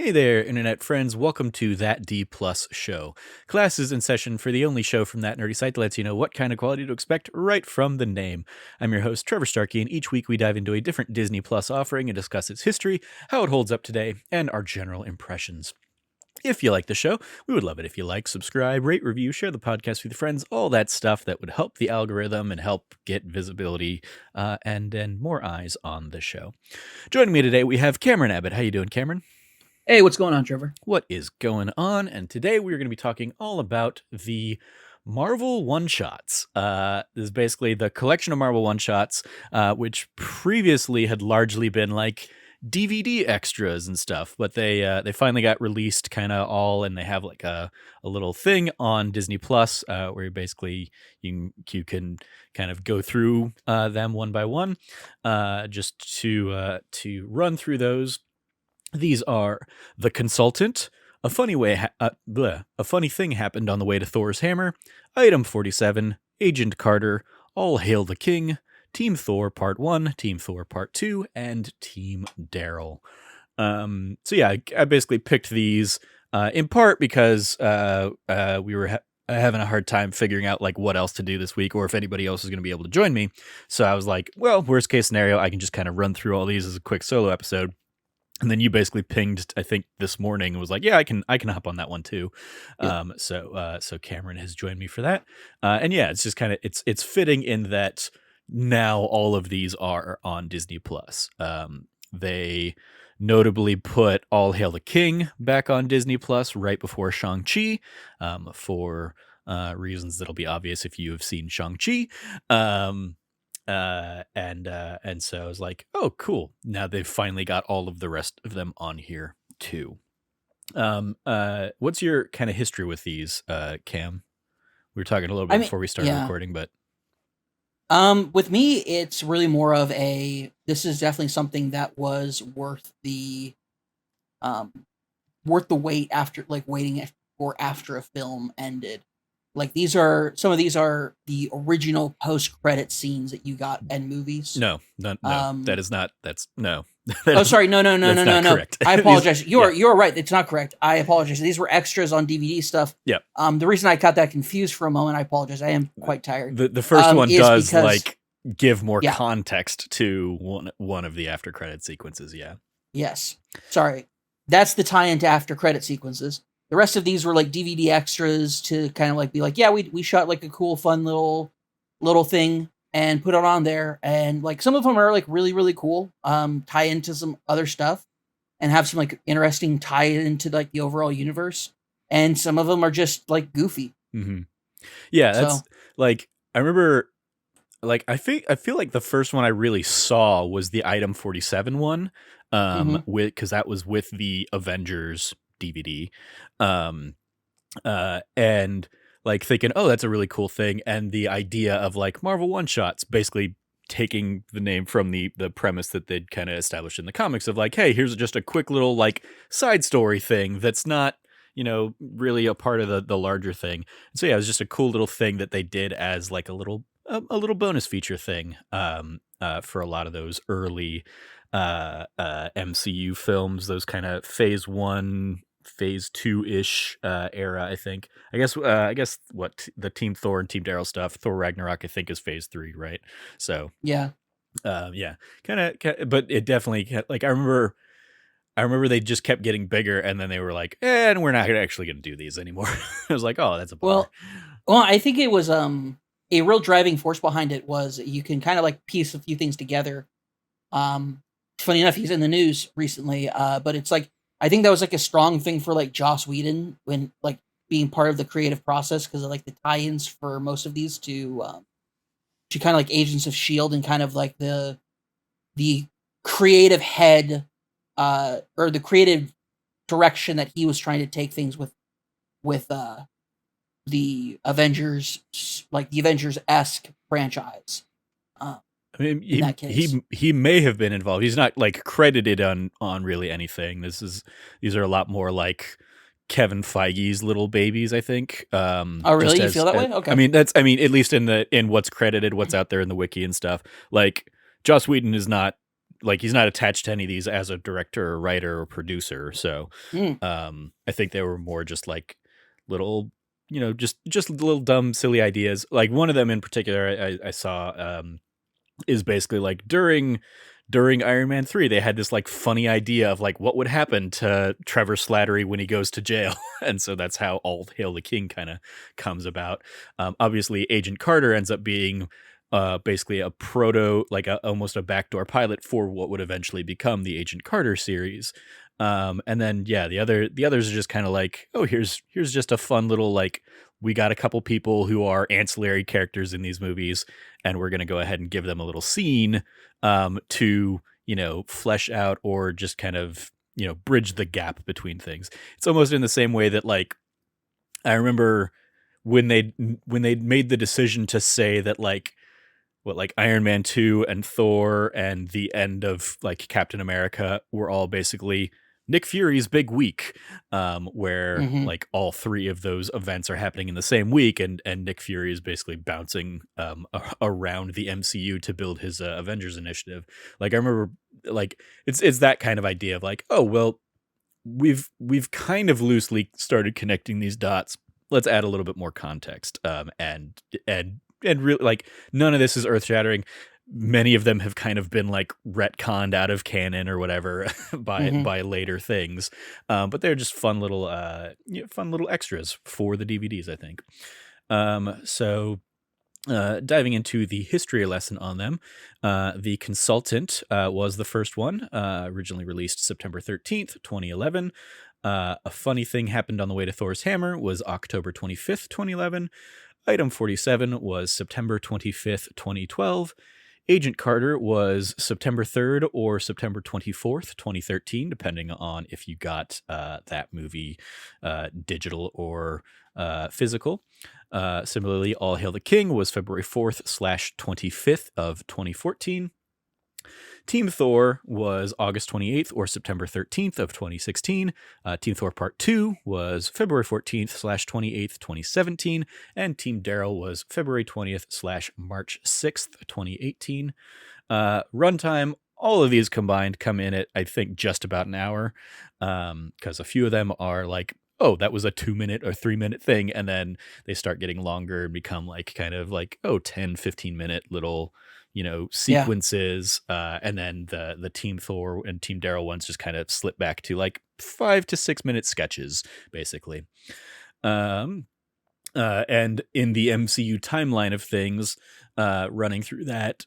Hey there, internet friends. Welcome to That D Plus Show. Class is in session for the only show from that nerdy site that lets you know what kind of quality to expect right from the name. I'm your host, Trevor Starkey, and each week we dive into a different Disney Plus offering and discuss its history, how it holds up today, and our general impressions. If you like the show, we would love it if you like, subscribe, rate, review, share the podcast with your friends, all that stuff that would help the algorithm and help get visibility and more eyes on the show. Joining me today, we have Cameron Abbott. How you doing, Cameron? Hey, what's going on, Trevor? What is going on? And today we're going to be talking all about the Marvel one-shots. This is basically the collection of Marvel one-shots, which previously had largely been like DVD extras and stuff, but they finally got released kind of all, and they have like a little thing on Disney Plus where you can kind of go through them one by one, just to run through those. These are The Consultant, A Funny Thing Happened on the Way to Thor's Hammer, Item 47, Agent Carter, All Hail the King, Team Thor Part 1, Team Thor Part 2, and Team Daryl. I basically picked these in part because we were having a hard time figuring out like what else to do this week or if anybody else is going to be able to join me. So I was like, well, worst case scenario, I can just kind of run through all these as a quick solo episode. And then you basically pinged, I think, this morning and was like, yeah, I can hop on that one too. Yeah. So Cameron has joined me for that. And yeah, it's just kind of, it's fitting in that now all of these are on Disney Plus. They notably put All Hail the King back on Disney Plus right before Shang-Chi, for reasons that'll be obvious if you have seen Shang-Chi. And so I was like, oh, cool. Now they've finally got all of the rest of them on here too. What's your kind of history with these, Cam? We were talking a little bit before we started recording, but with me, it's really more of this is definitely something that was worth the wait after, like waiting for after a film ended. Like some of these are the original post-credit scenes that you got in movies. No, that is not. That's no. Sorry, no. Correct. I apologize. You're right. It's not correct. I apologize. These were extras on DVD stuff. Yeah. The reason I got that confused for a moment, I apologize. I am quite tired. The first one does like give more context to one of the after credit sequences. Yeah. Yes. Sorry. That's the tie into after credit sequences. The rest of these were like DVD extras to kind of like be like, yeah, we shot like a cool, fun little thing and put it on there. And like some of them are like really, really cool, tie into some other stuff and have some like interesting tie into like the overall universe. And some of them are just like goofy. Mm-hmm. Yeah, that's like, I remember, like, I feel like the first one I really saw was the Item 47 one, because that was with the Avengers DVD, and like thinking, oh, that's a really cool thing. And the idea of like Marvel one-shots basically taking the name from the premise that they'd kind of established in the comics of like, hey, here's just a quick little like side story thing that's not, really a part of the larger thing. And so yeah, it was just a cool little thing that they did as like a little bonus feature thing for a lot of those early MCU films, those kind of phase 1, phase 2-ish era. I guess what the Team Thor and Team Daryl stuff, Thor Ragnarok, I think is phase 3, right? So yeah, kind of, but it definitely, like, I remember they just kept getting bigger, and then they were like, and we're not actually going to do these anymore. I was like, oh, that's a bummer. Well, I think it was a real driving force behind it was you can kind of like piece a few things together. Funny enough, he's in the news recently, but it's like, I think that was like a strong thing for like Joss Whedon when like being part of the creative process, because of like the tie-ins for most of these to kind of like Agents of S.H.I.E.L.D. and kind of like the creative head or the creative direction that he was trying to take things with the Avengers, like the Avengers-esque franchise. I mean, he may have been involved. He's not like credited on really anything. These are a lot more like Kevin Feige's little babies, I think. Oh, really? You feel that way? Okay. I mean, at least in what's credited, what's out there in the wiki and stuff. Like, Joss Whedon is not like he's not attached to any of these as a director or writer or producer. So Mm. I think they were more just like little, just little dumb, silly ideas. Like one of them in particular I saw is basically like during Iron Man 3, they had this like funny idea of like what would happen to Trevor Slattery when he goes to jail. And so that's how All Hail the King kind of comes about. Obviously, Agent Carter ends up being basically a proto, like almost a backdoor pilot for what would eventually become the Agent Carter series. And then the others are just kind of like, oh, here's just a fun little like, we got a couple people who are ancillary characters in these movies, and we're going to go ahead and give them a little scene to, flesh out or just kind of, bridge the gap between things. It's almost in the same way that like, I remember when they made the decision to say that like, like Iron Man 2 and Thor and the end of like Captain America were all basically Nick Fury's big week, where like all three of those events are happening in the same week, and Nick Fury is basically bouncing around the MCU to build his Avengers initiative. Like I remember, like it's that kind of idea of like, oh well, we've kind of loosely started connecting these dots. Let's add a little bit more context, and really like none of this is earth shattering. Many of them have kind of been like retconned out of canon or whatever by later things, but they're just fun little extras for the DVDs, I think. So diving into the history lesson on them, The Consultant was the first one, originally released September 13th, 2011. A Funny Thing Happened on the Way to Thor's Hammer was October 25th, 2011. Item 47 was September 25th, 2012. Agent Carter was September 3rd or September 24th, 2013, depending on if you got that movie digital or physical. Similarly, All Hail the King was February 4th/25th of 2014. Team Thor was August 28th or September 13th of 2016. Team Thor Part 2 was February 14th/28th, 2017. And Team Daryl was February 20th/March 6th, 2018. Runtime, all of these combined come in at, I think, just about an hour, because a few of them are like, oh, that was a 2-minute or 3-minute thing. And then they start getting longer and become like kind of like, 10-15-minute little sequences, and then the Team Thor and Team Daryl ones just kind of slip back to like 5 to 6 minute sketches, basically. And in the MCU timeline of things, running through that,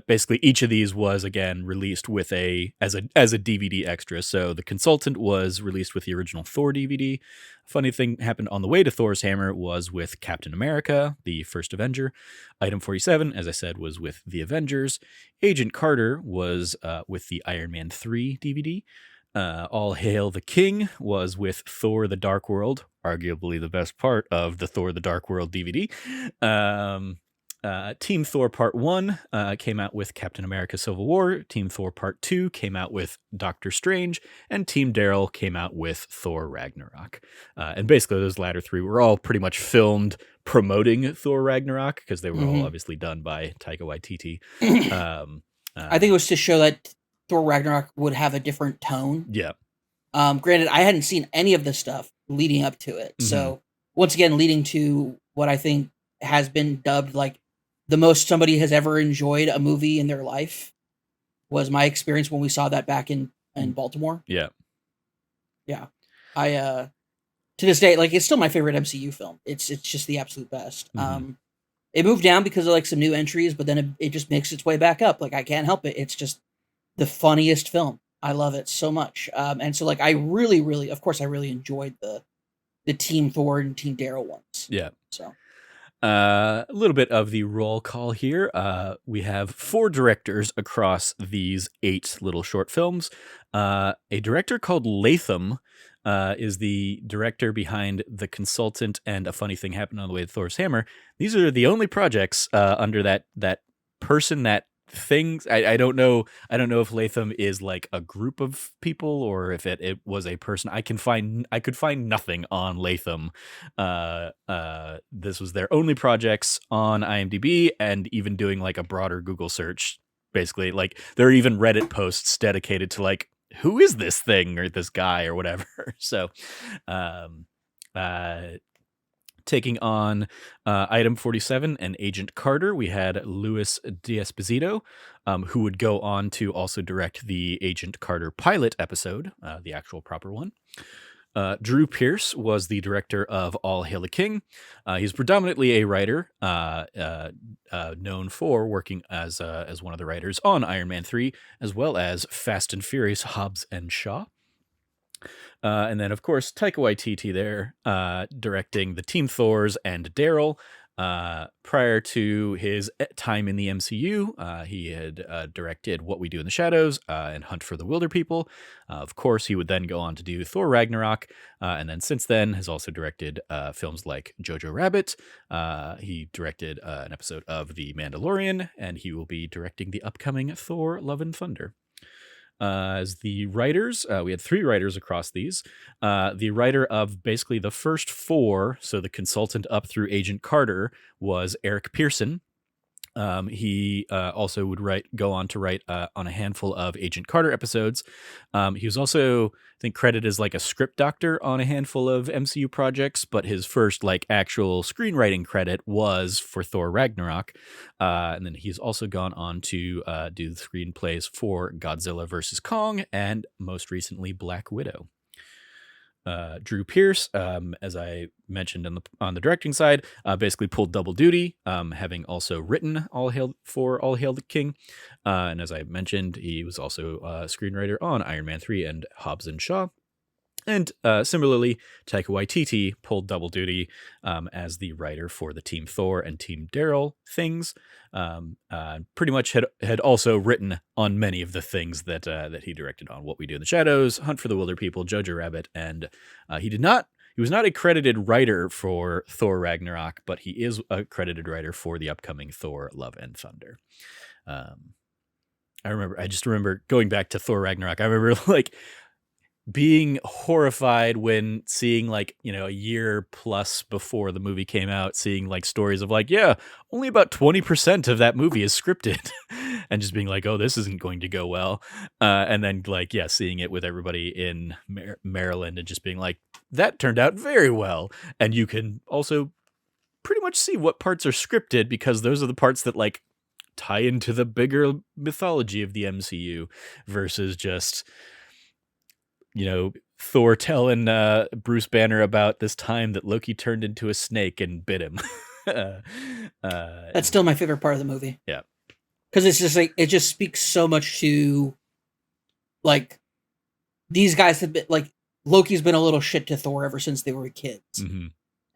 basically each of these was again released with as a DVD extra. So The Consultant was released with the original Thor DVD. Funny Thing Happened on the Way to Thor's Hammer was with Captain America, the first Avenger. Item 47, as I said, was with the Avengers. Agent Carter was with the Iron Man 3 DVD. All Hail the King was with Thor the Dark World, arguably the best part of the Thor the Dark World DVD. Team Thor Part 1 came out with Captain America Civil War. Team Thor Part 2 came out with Doctor Strange. And Team Daryl came out with Thor Ragnarok. And basically those latter three were all pretty much filmed promoting Thor Ragnarok, because they were all obviously done by Taika Waititi. I think it was to show that Thor Ragnarok would have a different tone. Yeah. Granted, I hadn't seen any of this stuff leading up to it. So once again, leading to what I think has been dubbed like the most somebody has ever enjoyed a movie in their life was my experience when we saw that back in Baltimore. Yeah. Yeah. I, to this day, like, it's still my favorite MCU film. It's just the absolute best. It moved down because of like some new entries, but then it just makes its way back up. Like, I can't help it. It's just the funniest film. I love it so much. And so like, I really, of course I really enjoyed the Team Thor and Team Daryl ones. Yeah. So. A little bit of the roll call here. We have 4 directors across these 8 little short films. A director called Latham is the director behind The Consultant and A Funny Thing Happened on the Way to Thor's Hammer. These are the only projects under that person, that things. I don't know if Latham is like a group of people or if it was a person. I could find nothing on Latham. This was their only projects on IMDb, and even doing like a broader Google search, basically like there are even Reddit posts dedicated to like, who is this thing or this guy or whatever. So, taking on Item 47 and Agent Carter, we had Luis D'Esposito, who would go on to also direct the Agent Carter pilot episode, the actual proper one. Drew Pearce was the director of All Hail the King. He's predominantly a writer, known for working as one of the writers on Iron Man 3, as well as Fast and Furious Hobbs and Shaw. And then, of course, Taika Waititi there, directing the Team Thors and Daryl. Prior to his time in the MCU, he had directed What We Do in the Shadows and Hunt for the Wilder People. Of course, he would then go on to do Thor Ragnarok, and then since then has also directed films like Jojo Rabbit. He directed an episode of The Mandalorian, and he will be directing the upcoming Thor Love and Thunder. As the writers, we had 3 writers across these. The writer of basically the first 4, so the consultant up through Agent Carter, was Eric Pearson. He also would go on to write on a handful of Agent Carter episodes. He was also, I think, credited as like a script doctor on a handful of MCU projects, but his first like actual screenwriting credit was for Thor Ragnarok. And then he's also gone on to do the screenplays for Godzilla vs. Kong and most recently Black Widow. Drew Pearce, as I mentioned on the directing side, basically pulled double duty, having also written All Hail the King. And as I mentioned, he was also a screenwriter on Iron Man 3 and Hobbs and Shaw. And similarly, Taika Waititi pulled double duty as the writer for the Team Thor and Team Daryl things. Pretty much had also written on many of the things that he directed on What We Do in the Shadows, Hunt for the Wilder People, Jojo Rabbit, and he was not a credited writer for Thor Ragnarok, but he is a credited writer for the upcoming Thor Love and Thunder. I just remember going back to Thor Ragnarok. I remember like being horrified when seeing like, a year plus before the movie came out, seeing like stories of like, yeah, only about 20% of that movie is scripted and just being like, oh, this isn't going to go well. And then like, yeah, seeing it with everybody in Maryland and just being like, that turned out very well. And you can also pretty much see what parts are scripted because those are the parts that like tie into the bigger mythology of the MCU versus just, Thor telling Bruce Banner about this time that Loki turned into a snake and bit him. That's still my favorite part of the movie. Yeah. Because it's just like, it just speaks so much to, like, these guys have been, like, Loki's been a little shit to Thor ever since they were kids. Mm-hmm.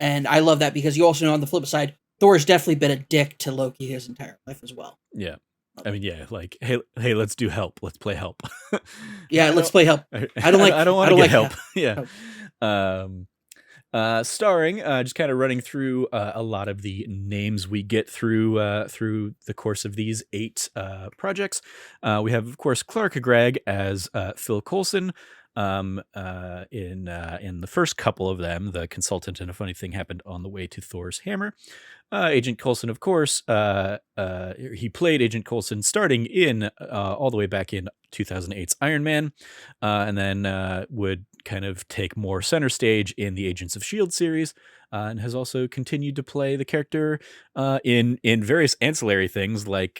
And I love that because you also know on the flip side, Thor's definitely been a dick to Loki his entire life as well. Yeah. I mean, yeah, like, hey, let's do Help. Let's play Help. Yeah, let's play Help. I don't want to get Help. Yeah. Starring, just kind of running through a lot of the names we get through the course of these 8 projects. We have, of course, Clark Gregg as Phil Coulson. In the first couple of them, the consultant and a funny thing happened on the way to Thor's hammer. Agent Coulson, of course, he played Agent Coulson starting in all the way back in 2008's Iron Man, and then would kind of take more center stage in the Agents of S.H.I.E.L.D. series, and has also continued to play the character in various ancillary things like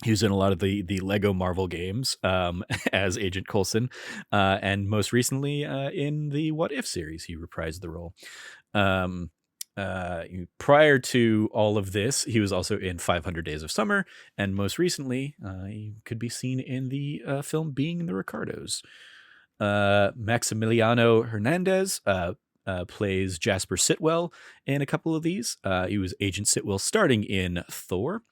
he was in a lot of the Lego Marvel games as Agent Coulson, and most recently in the What If series, he reprised the role. Prior to all of this, he was also in 500 Days of Summer, and most recently, he could be seen in the film Being the Ricardos. Maximiliano Hernandez plays Jasper Sitwell in a couple of these. He was Agent Sitwell starting in Thor,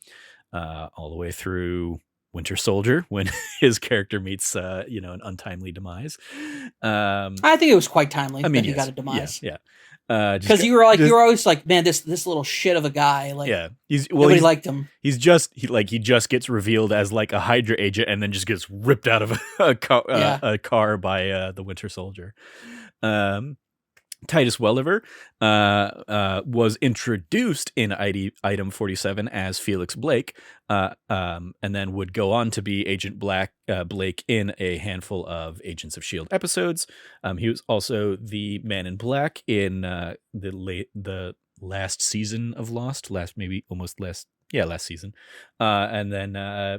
all the way through Winter Soldier when his character meets, an untimely demise. I think it was quite timely that he got a demise. Yeah. Because you were always like, man, this little shit of a guy. Like, yeah, nobody liked him. He just gets revealed as like a Hydra agent and then just gets ripped out of a car by the Winter Soldier. Titus Welliever was introduced in Item 47 as Felix Blake, and then would go on to be Agent Blake in a handful of Agents of S.H.I.E.L.D. episodes. He was also the Man in Black in the last season of Lost, last season. And then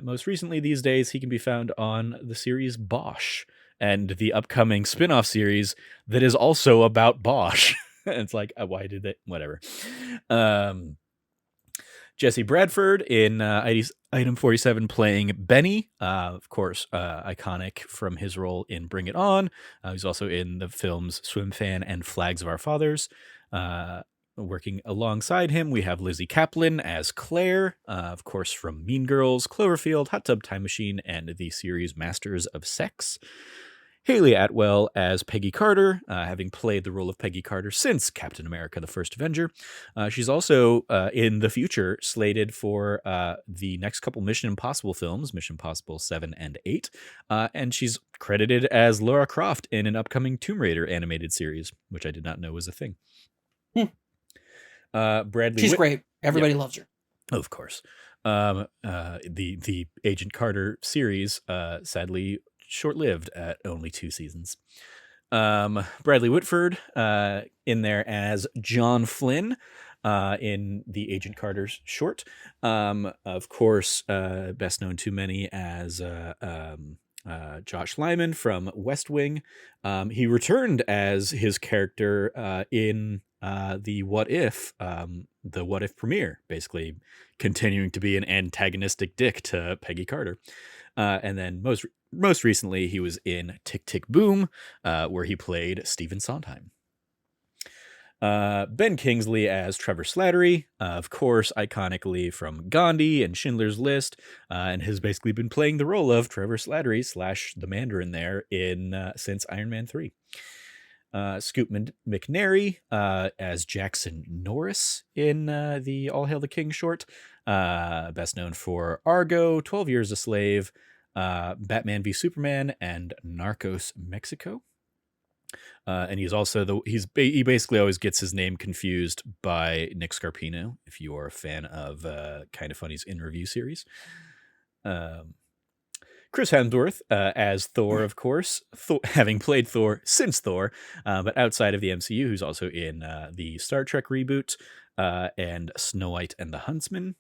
most recently these days, he can be found on the series Bosch, and the upcoming spin-off series that is also about Bosch. It's like, why did they? Whatever. Jesse Bradford in Item 47 playing Benny. Of course, iconic from his role in Bring It On. He's also in the films Swim Fan and Flags of Our Fathers. Working alongside him, we have Lizzie Kaplan as Claire, of course, from Mean Girls, Cloverfield, Hot Tub Time Machine, and the series Masters of Sex. Haley Atwell as Peggy Carter, having played the role of Peggy Carter since Captain America: The First Avenger. She's also in the future slated for the next couple Mission Impossible films, Mission Impossible 7 and 8. And she's credited as Lara Croft in an upcoming Tomb Raider animated series, which I did not know was a thing. Bradley She's great. Everybody loves her. Of course. The Agent Carter series, sadly, short-lived at only 2 seasons. Bradley Whitford in there as John Flynn in the Agent Carter short. Of course, best known to many as Josh Lyman from West Wing. He returned as his character in the What If premiere, basically continuing to be an antagonistic dick to Peggy Carter. And then most recently, he was in Tick, Tick, Boom, where he played Stephen Sondheim. Ben Kingsley as Trevor Slattery, of course, iconically from Gandhi and Schindler's List, and has basically been playing the role of Trevor Slattery / the Mandarin there since Iron Man 3. Scoot McNairy as Jackson Norris in the All Hail the King short, best known for Argo, 12 Years a Slave, Batman v Superman, and Narcos Mexico. And he's also he basically always gets his name confused by Nick Scarpino, if you are a fan of Kind of Funny's In Review series. Chris Hemsworth as Thor, of course, having played Thor since Thor, but outside of the MCU, who's also in the Star Trek reboot and Snow White and the Huntsman.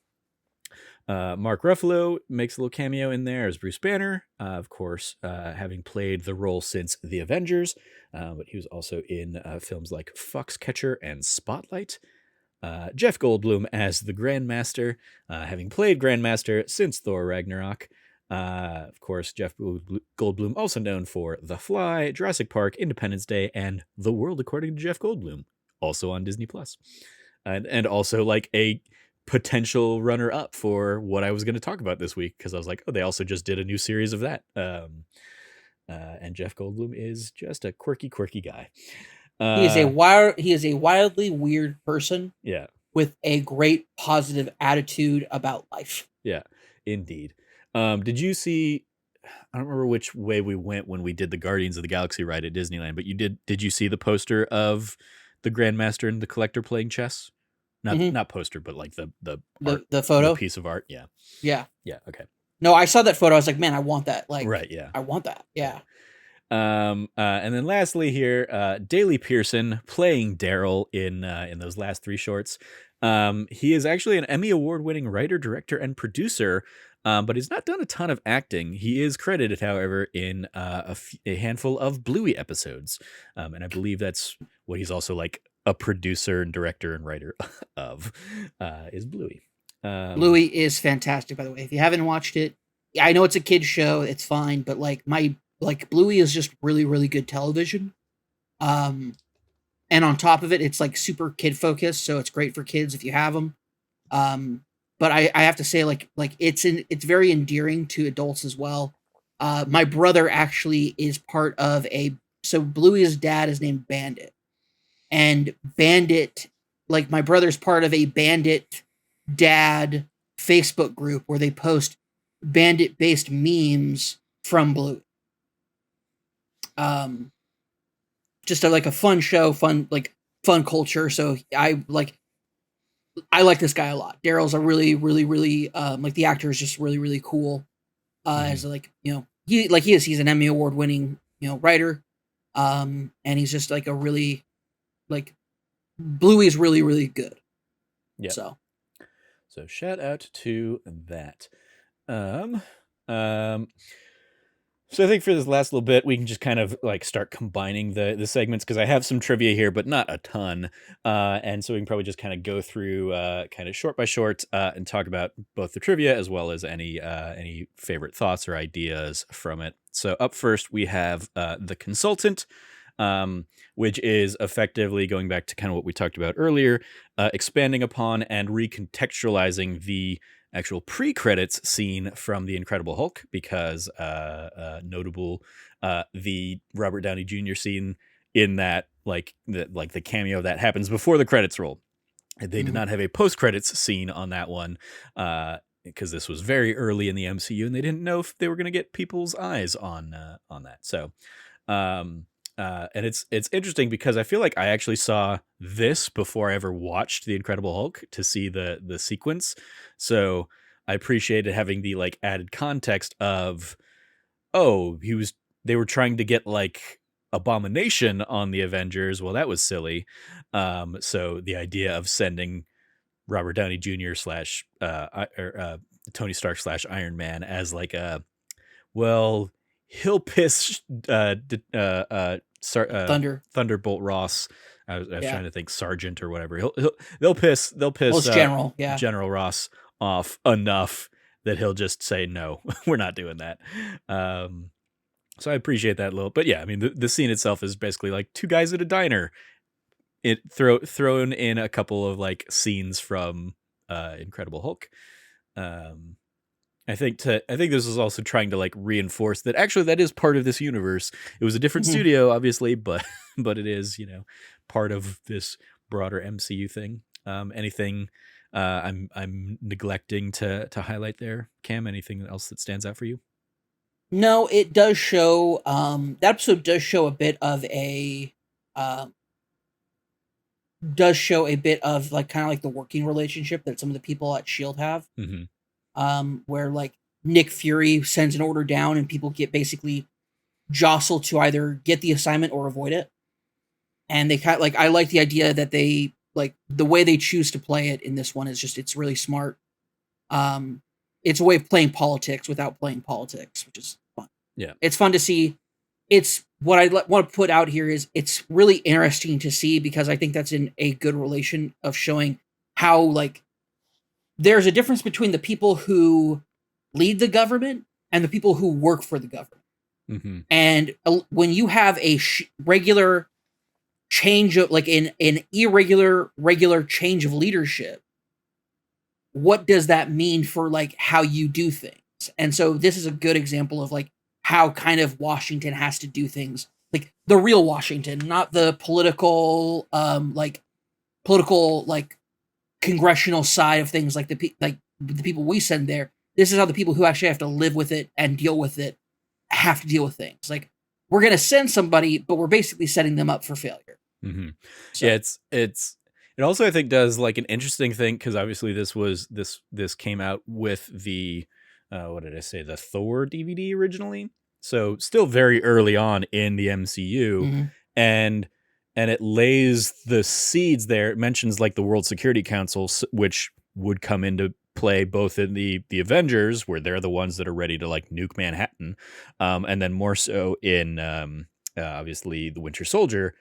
Mark Ruffalo makes a little cameo in there as Bruce Banner, of course, having played the role since The Avengers, but he was also in films like Foxcatcher and Spotlight. Jeff Goldblum as the Grandmaster, having played Grandmaster since Thor Ragnarok. Of course, Jeff Goldblum, also known for The Fly, Jurassic Park, Independence Day, and The World According to Jeff Goldblum, also on Disney+. And also like a potential runner-up for what I was going to talk about this week, because I was like, oh, they also just did a new series of that. And Jeff Goldblum is just a quirky guy. He is a wildly weird person. Yeah. With a great positive attitude about life. Yeah, indeed. Did you see, I don't remember which way we went when we did the Guardians of the Galaxy ride at Disneyland, but did you see the poster of the Grandmaster and the Collector playing chess? Not poster, but like the photo, the piece of art. Yeah. Okay. No, I saw that photo. I was like, man, I want that. Like, right. Yeah. I want that. Yeah. And then lastly here, Daley Pearson playing Daryl in those last 3 shorts. He is actually an Emmy Award-winning writer, director, and producer, but he's not done a ton of acting. He is credited, however, in a handful of Bluey episodes, and I believe that's what he's also like a producer and director and writer of, is Bluey. Bluey is fantastic, by the way. If you haven't watched it, I know it's a kid's show, it's fine, but Bluey is just really, really good television. And on top of it, it's like super kid focused, so it's great for kids if you have them. But I have to say, it's very endearing to adults as well. My brother actually is part of so Bluey's dad is named Bandit. And Bandit, my brother's part of a Bandit dad Facebook group where they post Bandit-based memes from Bluey. Just a fun show, fun culture. So I like this guy a lot. Daryl's a really, really, really like the actor is just really, really cool. As like, you know, he's an Emmy Award winning, you know, writer. And he's just like a really like Bluey's really, really good. Yeah. So shout out to that. So I think for this last little bit, we can just kind of like start combining the segments, because I have some trivia here, but not a ton. And so we can probably just kind of go through kind of short by short and talk about both the trivia as well as any favorite thoughts or ideas from it. So up first, we have The Consultant, which is effectively going back to kind of what we talked about earlier, expanding upon and recontextualizing the actual pre-credits scene from The Incredible Hulk, because notable the Robert Downey Jr. scene in that, like the cameo that happens before the credits roll. They did not have a post-credits scene on that one, because this was very early in the MCU and they didn't know if they were going to get people's eyes on that. So and it's interesting because I feel like I actually saw this before I ever watched The Incredible Hulk to see the sequence. So I appreciated having the like added context of, oh, they were trying to get like Abomination on the Avengers. Well, that was silly. So the idea of sending Robert Downey Jr. / Tony Stark / Iron Man as like well, he'll piss Thunderbolt Ross. I was trying to think Sergeant or whatever. They'll piss well, it's General, General Ross off enough that he'll just say no, we're not doing that. So I appreciate that a little. But yeah, I mean the scene itself is basically like two guys at a diner. It thrown in a couple of like scenes from Incredible Hulk. I think this is also trying to like reinforce that actually that is part of this universe. It was a different studio, obviously, but it is, you know, part of this broader MCU thing. Anything I'm neglecting to highlight there, Cam? Anything else that stands out for you? No, it does show. That episode does show a bit of a. Does show a bit of like kind of like the working relationship that some of the people at Shield have. Where like Nick Fury sends an order down and people get basically jostled to either get the assignment or avoid it. And they kind of like, I like the idea that they like the way they choose to play it in this one is just, it's really smart. It's a way of playing politics without playing politics, which is fun. Yeah. It's fun to see. It's what I want to put out here is it's really interesting to see because I think that's in a good relation of showing how like there's a difference between the people who lead the government and the people who work for the government. And when you have a regular change of like an regular change of leadership, what does that mean for like how you do things? And so this is a good example of like how kind of Washington has to do things, like the real Washington, not the political congressional side of things, like the people we send there. This is how the people who actually have to live with it and deal with it have to deal with things. Like we're going to send somebody, but we're basically setting them up for failure. So. Yeah, it also I think does like an interesting thing because obviously this came out with the what did I say, the Thor DVD originally, so still very early on in the MCU, and it lays the seeds there. It mentions like the World Security Council, which would come into play both in the Avengers, where they're the ones that are ready to like nuke Manhattan, and then more so in obviously the Winter Soldier,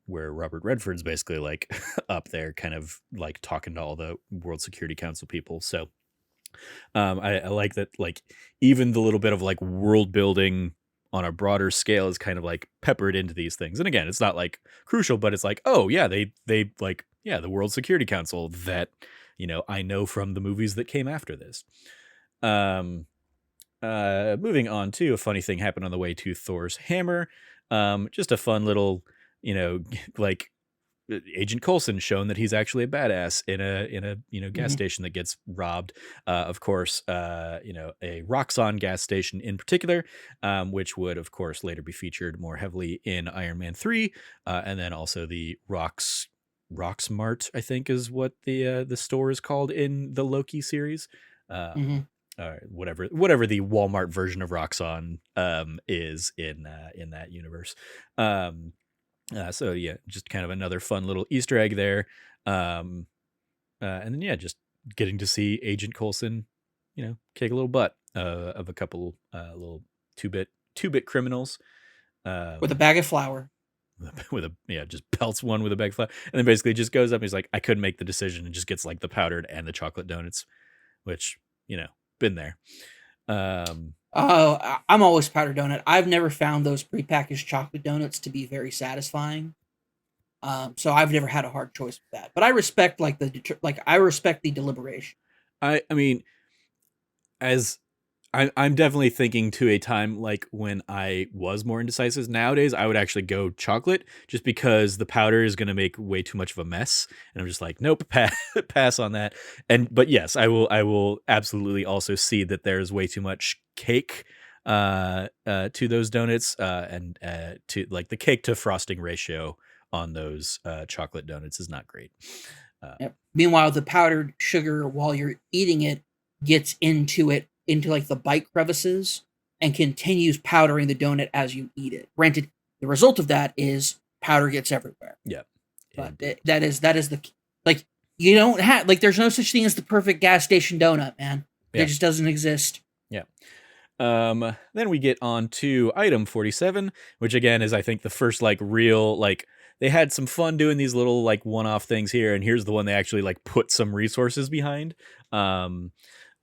where Robert Redford's basically like up there kind of like talking to all the World Security Council people. So I like that, like even the little bit of like world building on a broader scale is kind of like peppered into these things. And again, it's not like crucial, but it's like, oh yeah, they like, yeah, the World Security Council that, you know, I know from the movies that came after this. Moving on to a funny thing happened on the way to Thor's hammer. Just a fun little, you know, like Agent Coulson shown that he's actually a badass in a gas station that gets robbed. Of course, a Roxxon gas station in particular, which would of course later be featured more heavily in Iron Man 3, and then also the Roxmart, I think is what the store is called in the Loki series. Whatever the Walmart version of Roxxon is in that universe. So yeah, just kind of another fun little Easter egg there. And then just getting to see Agent Coulson, kick a little butt of a couple little two-bit criminals with a bag of flour. Just pelts one with a bag of flour, and then basically just goes up and he's like, I couldn't make the decision, and just gets like the powdered and the chocolate donuts, which been there. I'm always powdered donut. I've never found those prepackaged chocolate donuts to be very satisfying. So I've never had a hard choice with that. But I respect I respect the deliberation. I mean, as I'm definitely thinking to a time like when I was more indecisive. Nowadays, I would actually go chocolate just because the powder is going to make way too much of a mess. And I'm just like, nope, pass on that. But yes, I will absolutely also see that there's way too much cake to those donuts, and to like the cake to frosting ratio on those chocolate donuts is not great. Yep. Meanwhile, the powdered sugar, while you're eating it, gets into like the bite crevices and continues powdering the donut as you eat it. Granted, the result of that is powder gets everywhere. Yeah. But that is the, like, you don't have, like, there's no such thing as the perfect gas station donut, man. Yeah. It just doesn't exist. Yeah. Then we get on to item 47, which again is, I think, the first like real, like, they had some fun doing these little like one-off things here, and here's the one they actually like put some resources behind. And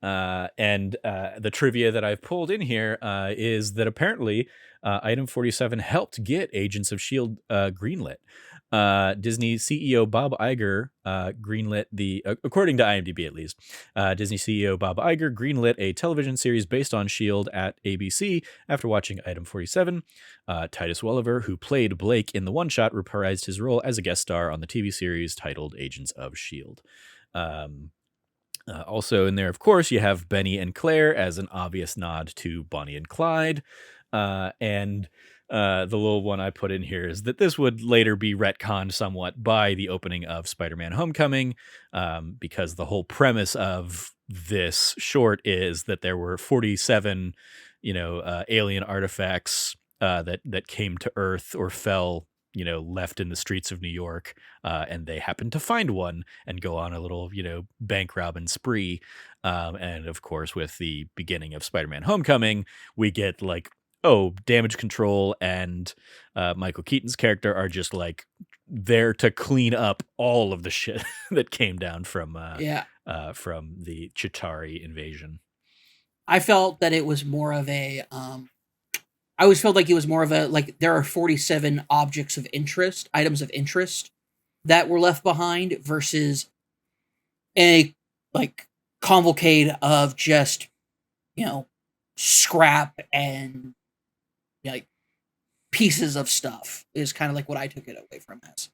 the trivia that I've pulled in here is that apparently item 47 helped get Agents of S.H.I.E.L.D. Greenlit. Disney CEO Bob Iger greenlit according to IMDb at least, Disney CEO Bob Iger greenlit a television series based on S.H.I.E.L.D. at ABC after watching item 47. Titus Welliever, who played Blake in the one-shot, reprised his role as a guest star on the TV series titled Agents of S.H.I.E.L.D. Also in there, of course, you have Benny and Claire as an obvious nod to Bonnie and Clyde. And the little one I put in here is that this would later be retconned somewhat by the opening of Spider-Man Homecoming, because the whole premise of this short is that there were 47, alien artifacts that came to Earth or fell, left in the streets of New York, and they happened to find one and go on a little, bank robbing spree. And of course, with the beginning of Spider-Man Homecoming, we get like, Damage Control and Michael Keaton's character are just like there to clean up all of the shit that came down from the Chitauri invasion. I felt that it was more of a I always felt like it was more of a, like, there are 47 items of interest that were left behind versus a, like, cavalcade of just, scrap and, like, pieces of stuff is kind of like what I took it away from as.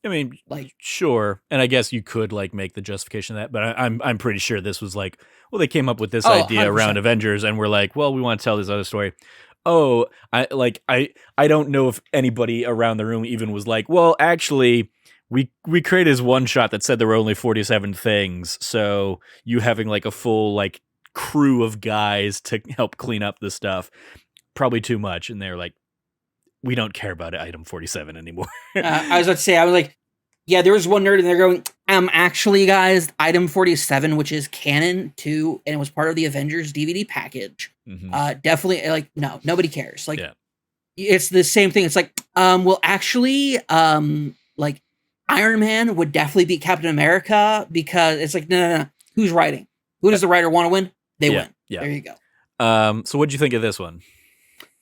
I mean, like, sure. And I guess you could like make the justification of that, but I'm pretty sure this was like, well, they came up with this idea 100%. Around Avengers and we're like, well, we want to tell this other story. I don't know if anybody around the room even was like, well, actually, we created this one shot that said there were only 47 things. So you having like a full like crew of guys to help clean up the stuff, probably too much. And they're like, we don't care about item 47 anymore. I was about to say, I was like, yeah, there was one nerd and they're going, actually, guys, item 47, which is canon too, and it was part of the Avengers DVD package. Mm-hmm. Definitely, like, no, nobody cares. Like, It's the same thing. It's like, well, actually, like, Iron Man would definitely beat Captain America, because it's like, no. Who's writing? Who does the writer want to win? They win. Yeah. There you go. So what'd you think of this one?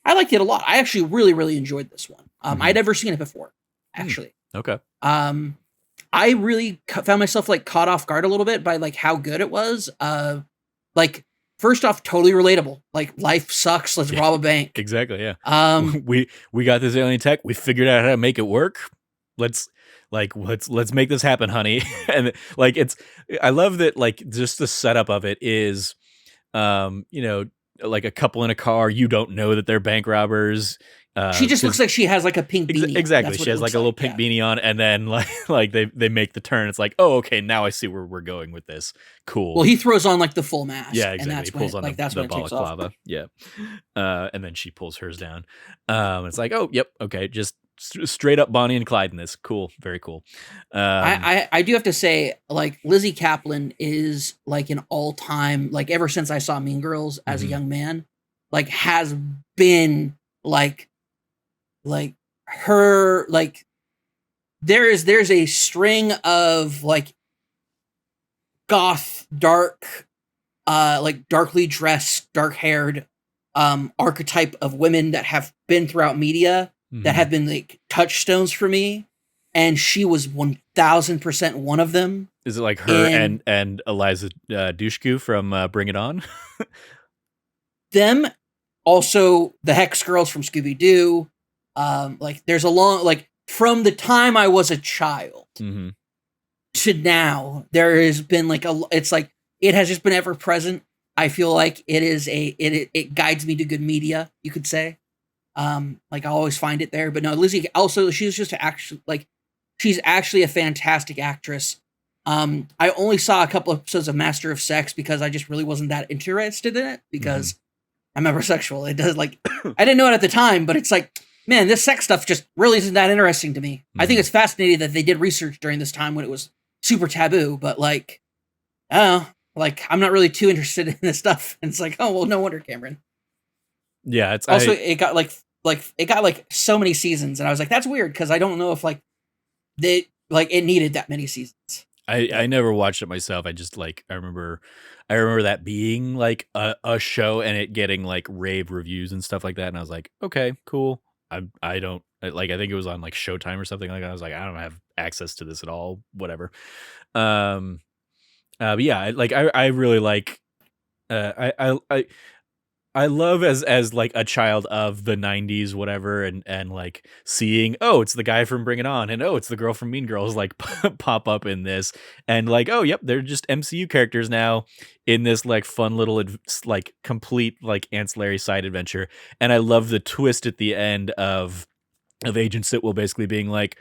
I liked it a lot. I actually really, really enjoyed this one. I'd never seen it before, actually. Okay. I really found myself like caught off guard a little bit by like how good it was. Like, first off, totally relatable. Like, life sucks. Let's rob a bank. Exactly. Yeah. We got this alien tech. We figured out how to make it work. let's make this happen, honey. And like I love that, like, just the setup of it is you know, like a couple in a car, you don't know that they're bank robbers. She just looks like she has like a pink beanie on. Exactly. That's what She it has like looks a little pink beanie on, and then like they make the turn. It's like, oh, okay, now I see where we're going with this. Cool. Well, he throws on like the full mask. Yeah, exactly. And that's He pulls when, on like, that's the when it takes off. balaclava. Yeah. And then she pulls hers down. It's like, oh, yep, okay, just straight up Bonnie and Clyde in this. Cool, very cool. I do have to say, like, Lizzie Kaplan is like an all-time, like, ever since I saw Mean Girls as a young man, like, has been like her, like, there's a string of like goth, dark, like darkly dressed, dark haired archetype of women that have been throughout media that have been like touchstones for me, and she was 1000% one of them. Is it like her and Eliza Dushku from Bring It On? Them, also the Hex Girls from Scooby Doo. Like, there's a long, like, from the time I was a child to now, there has been like it's like it has just been ever present. I feel like it is it guides me to good media, you could say. Like, I always find it there. But no, Lizzie also, she's just actually like, she's actually a fantastic actress. I only saw a couple episodes of Master of Sex because I just really wasn't that interested in it because I'm heterosexual. It does, like, I didn't know it at the time, but it's like, man, this sex stuff just really isn't that interesting to me. I think it's fascinating that they did research during this time when it was super taboo, but like, I don't know, like, I'm not really too interested in this stuff. And it's like, oh, well, no wonder, Cameron. Yeah, it's also, it got like so many seasons, and I was like, that's weird, because I don't know if like it needed that many seasons. I never watched it myself. I just like I remember that being like a show and it getting like rave reviews and stuff like that, and I was like, okay, cool. I don't like, I think it was on like Showtime or something like that. I was like, I don't have access to this at all. Whatever. But yeah, like I really like I love as like a child of the 90s, whatever, and like seeing, oh, it's the guy from Bring It On, and oh, it's the girl from Mean Girls, like pop up in this, and like, oh, yep, they're just MCU characters now in this like fun little like complete like ancillary side adventure. And I love the twist at the end of Agent Sitwell basically being like,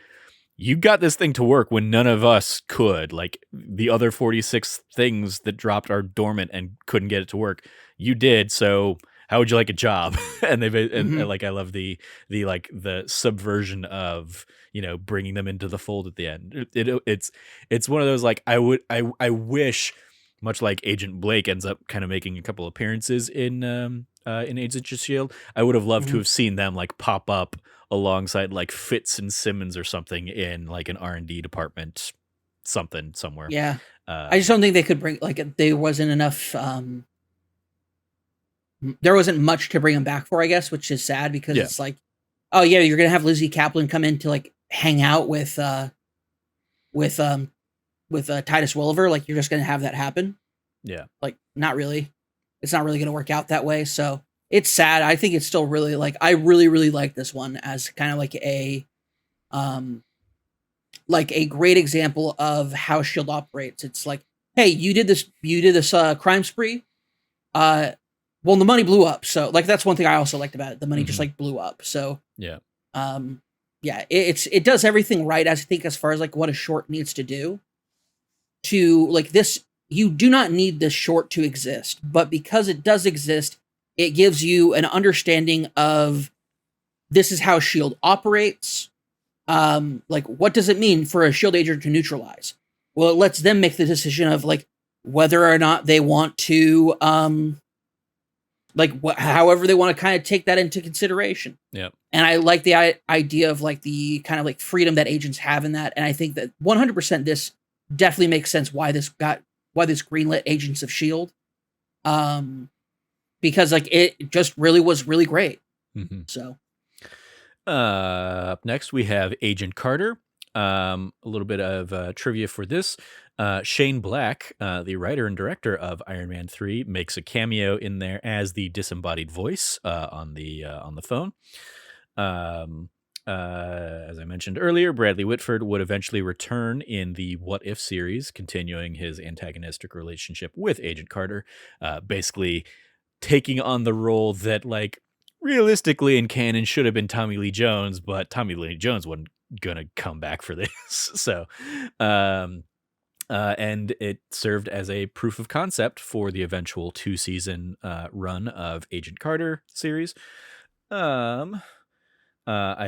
you got this thing to work when none of us could. Like, the other 46 things that dropped are dormant and couldn't get it to work. You did, so how would you like a job? And and like, I love the like the subversion of, you know, bringing them into the fold at the end. It's one of those, like, I wish, much like Agent Blake ends up kind of making a couple appearances in Agents of S.H.I.E.L.D., I would have loved to have seen them like pop up alongside like Fitz and Simmons or something in like an R&D department, somewhere. Yeah. I just don't think they could bring, like, there wasn't enough, there wasn't much to bring them back for, I guess, which is sad, because it's like, oh yeah, you're going to have Lizzie Kaplan come in to like hang out with Titus Welliever. Like, you're just going to have that happen. Yeah. Like, not really. It's not really going to work out that way. So it's sad. I think it's still really, like, I really, really like this one as kind of like a great example of how S.H.I.E.L.D. operates. It's like, hey, you did this crime spree. Well, the money blew up. So, like, that's one thing I also liked about it. The money just like blew up. So yeah. Yeah, it does everything right, as I think, as far as like what a short needs to do. To like this, you do not need this short to exist, but because it does exist, it gives you an understanding of this is how S.H.I.E.L.D. operates. Like, what does it mean for a S.H.I.E.L.D. agent to neutralize? Well, it lets them make the decision of like whether or not they want to, however they want to kind of take that into consideration. Yeah. And I like the idea of like the kind of like freedom that agents have in that. And I think that 100% this definitely makes sense why this greenlit Agents of S.H.I.E.L.D. Because like it just really was really great. So up next we have Agent Carter. A little bit of trivia for this. Shane Black, the writer and director of Iron Man 3, makes a cameo in there as the disembodied voice on the phone. As I mentioned earlier, Bradley Whitford would eventually return in the What If series, continuing his antagonistic relationship with Agent Carter, basically taking on the role that, like, realistically in canon should have been Tommy Lee Jones, but Tommy Lee Jones wasn't gonna come back for this. So, and it served as a proof of concept for the eventual 2-season run of Agent Carter series. I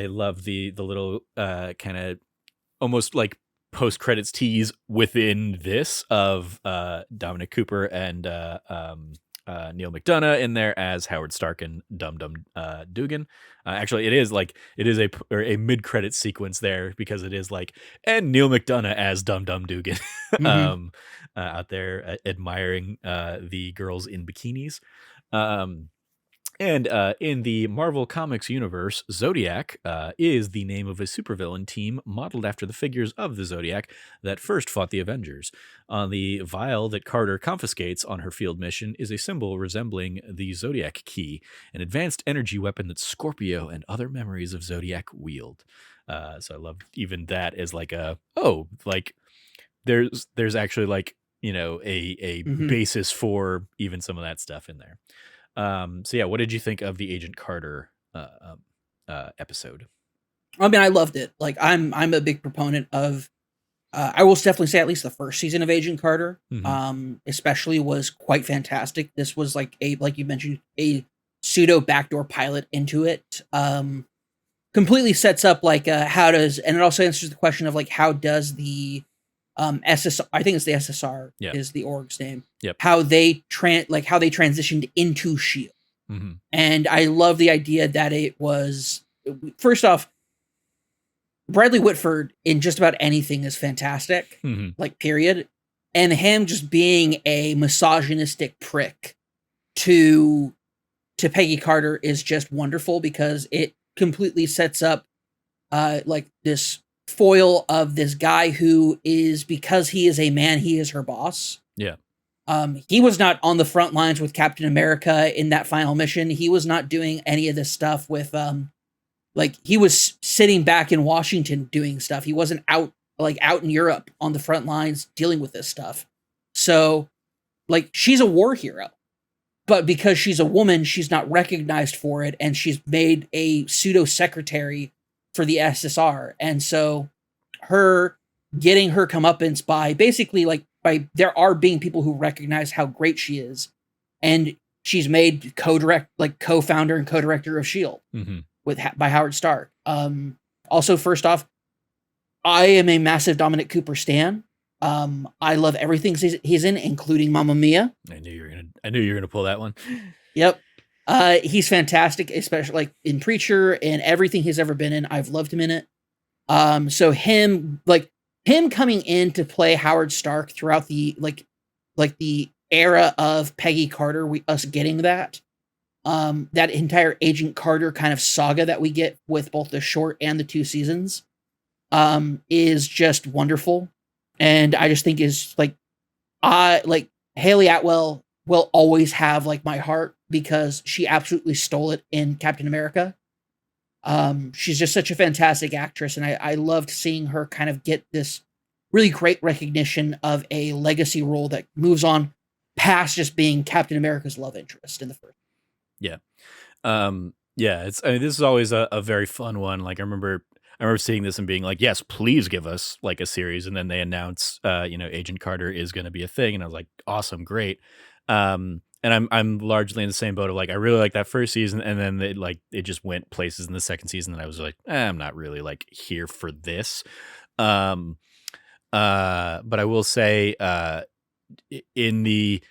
love the little kind of almost like post credits tease within this of Dominic Cooper and Neil McDonough in there as Howard Stark and Dum Dum Dugan. Actually, it is a mid credit sequence there, because it is like, and Neil McDonough as Dum Dum Dugan, out there admiring the girls in bikinis. And in the Marvel Comics universe, Zodiac is the name of a supervillain team modeled after the figures of the Zodiac that first fought the Avengers. On the vial that Carter confiscates on her field mission is a symbol resembling the Zodiac Key, an advanced energy weapon that Scorpio and other memories of Zodiac wield. So I love even that as like there's actually like, a basis for even some of that stuff in there. So yeah, what did you think of the Agent Carter episode? I mean, I loved it. Like, I'm a big proponent of. I will definitely say at least the first season of Agent Carter, especially, was quite fantastic. This was like you mentioned, a pseudo backdoor pilot into it. Completely sets up like how does, and it also answers the question of like how does the SSR, I think it's the SSR, is the org's name. Yep. How they transitioned into SHIELD. And I love the idea that it was, first off, Bradley Whitford in just about anything is fantastic, like, period. And him just being a misogynistic prick to Peggy Carter is just wonderful, because it completely sets up like this foil of this guy who is, because he is a man, he is her boss. Yeah. He was not on the front lines with Captain America in that final mission. He was not doing any of this stuff with like, he was sitting back in Washington doing stuff. He wasn't out in Europe on the front lines dealing with this stuff. So, like, she's a war hero, but because she's a woman, she's not recognized for it, and she's made a pseudo secretary for the SSR. And so her getting her comeuppance by basically there are being people who recognize how great she is, and she's made co-founder and co-director of SHIELD by Howard Stark. Also, first off, I am a massive Dominic Cooper stan. I love everything he's in, including Mamma Mia. I knew you were gonna pull that one. Yep. He's fantastic, especially like in Preacher and everything he's ever been in. I've loved him in it. So him coming in to play Howard Stark throughout the the era of Peggy Carter, us getting that entire Agent Carter kind of saga that we get with both the short and the 2 seasons, is just wonderful. And I just think is Haley Atwell will always have like my heart, because she absolutely stole it in Captain America. She's just such a fantastic actress, and I loved seeing her kind of get this really great recognition of a legacy role that moves on past just being Captain America's love interest in the first. Yeah. This is always a very fun one. Like, I remember seeing this and being like, yes, please give us like a series. And then they announce, Agent Carter is going to be a thing. And I was like, awesome, great. And I'm largely in the same boat of like, I really like that first season, and then it just went places in the second season, and I was like, I'm not really like here for this. But I will say, in the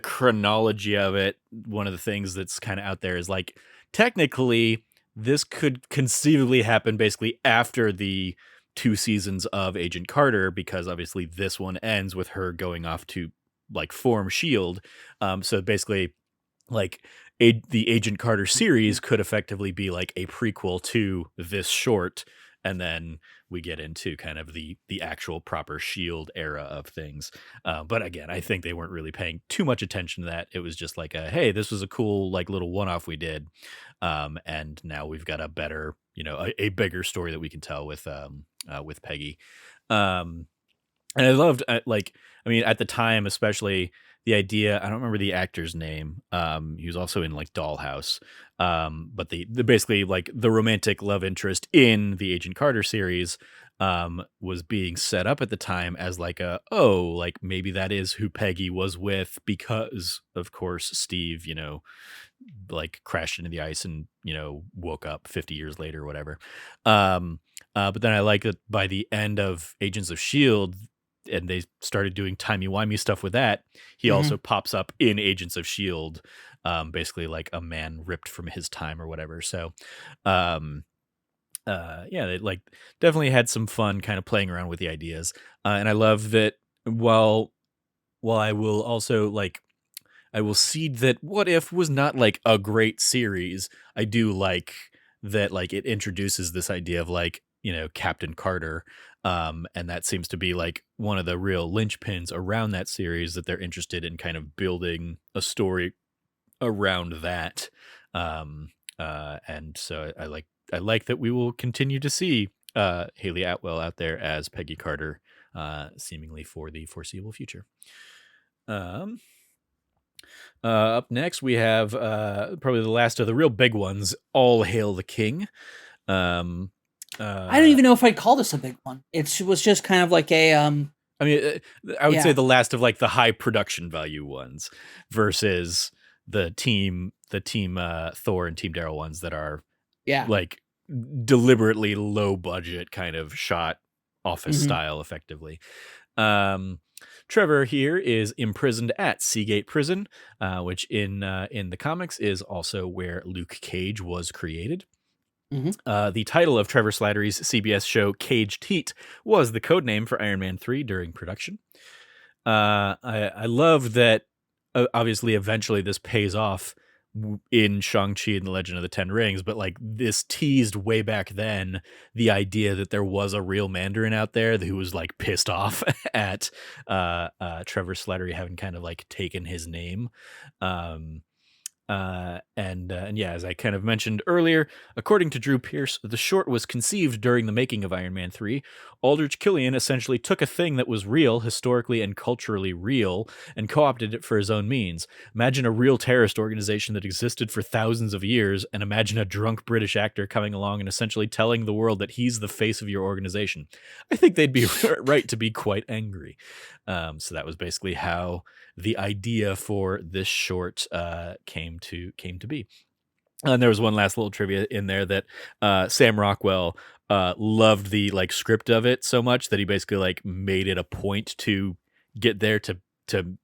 chronology of it, one of the things that's kind of out there is like, technically this could conceivably happen basically after the 2 seasons of Agent Carter, because obviously this one ends with her going off to like form SHIELD. So basically like the Agent Carter series could effectively be like a prequel to this short, and then we get into kind of the actual proper SHIELD era of things. But again, I think they weren't really paying too much attention to that. It was just like, hey, this was a cool like little one-off we did, and now we've got a better a bigger story that we can tell with Peggy. And I loved at the time, especially the idea. I don't remember the actor's name. He was also in like Dollhouse. But the basically like the romantic love interest in the Agent Carter series was being set up at the time as like maybe that is who Peggy was with, because of course Steve, like crashed into the ice and woke up 50 years later or whatever. But then I like that by the end of Agents of Shield, and they started doing timey-wimey stuff with that, he also pops up in Agents of Shield, basically like a man ripped from his time or whatever. So they like definitely had some fun kind of playing around with the ideas. And I love that while I will also like, I will cede that What If was not like a great series, I do like that like it introduces this idea of like, Captain Carter. And that seems to be like one of the real linchpins around that series, that they're interested in kind of building a story around that. And so I like that we will continue to see Haley Atwell out there as Peggy Carter, seemingly for the foreseeable future. Up next, we have probably the last of the real big ones, All Hail the King. I don't even know if I'd call this a big one. It was just kind of like a I would say the last of like the high production value ones versus the team Thor and Team Daryl ones that are like deliberately low budget, kind of shot office style effectively. Trevor here is imprisoned at Seagate Prison, which in the comics is also where Luke Cage was created. The title of Trevor Slattery's CBS show Caged Heat was the codename for Iron Man 3 during production. I love that obviously eventually this pays off in Shang-Chi and the Legend of the Ten Rings, but like this teased way back then the idea that there was a real Mandarin out there who was like pissed off at Trevor Slattery having kind of like taken his name. And as I kind of mentioned earlier, according to Drew Pearce, the short was conceived during the making of Iron Man 3. Aldrich Killian essentially took a thing that was real, historically and culturally real, and co-opted it for his own means. Imagine a real terrorist organization that existed for thousands of years, and imagine a drunk British actor coming along and essentially telling the world that he's the face of your organization. I think they'd be right to be quite angry. So that was basically how the idea for this short came to be. And there was one last little trivia in there that Sam Rockwell loved the like script of it so much that he basically like made it a point to get there to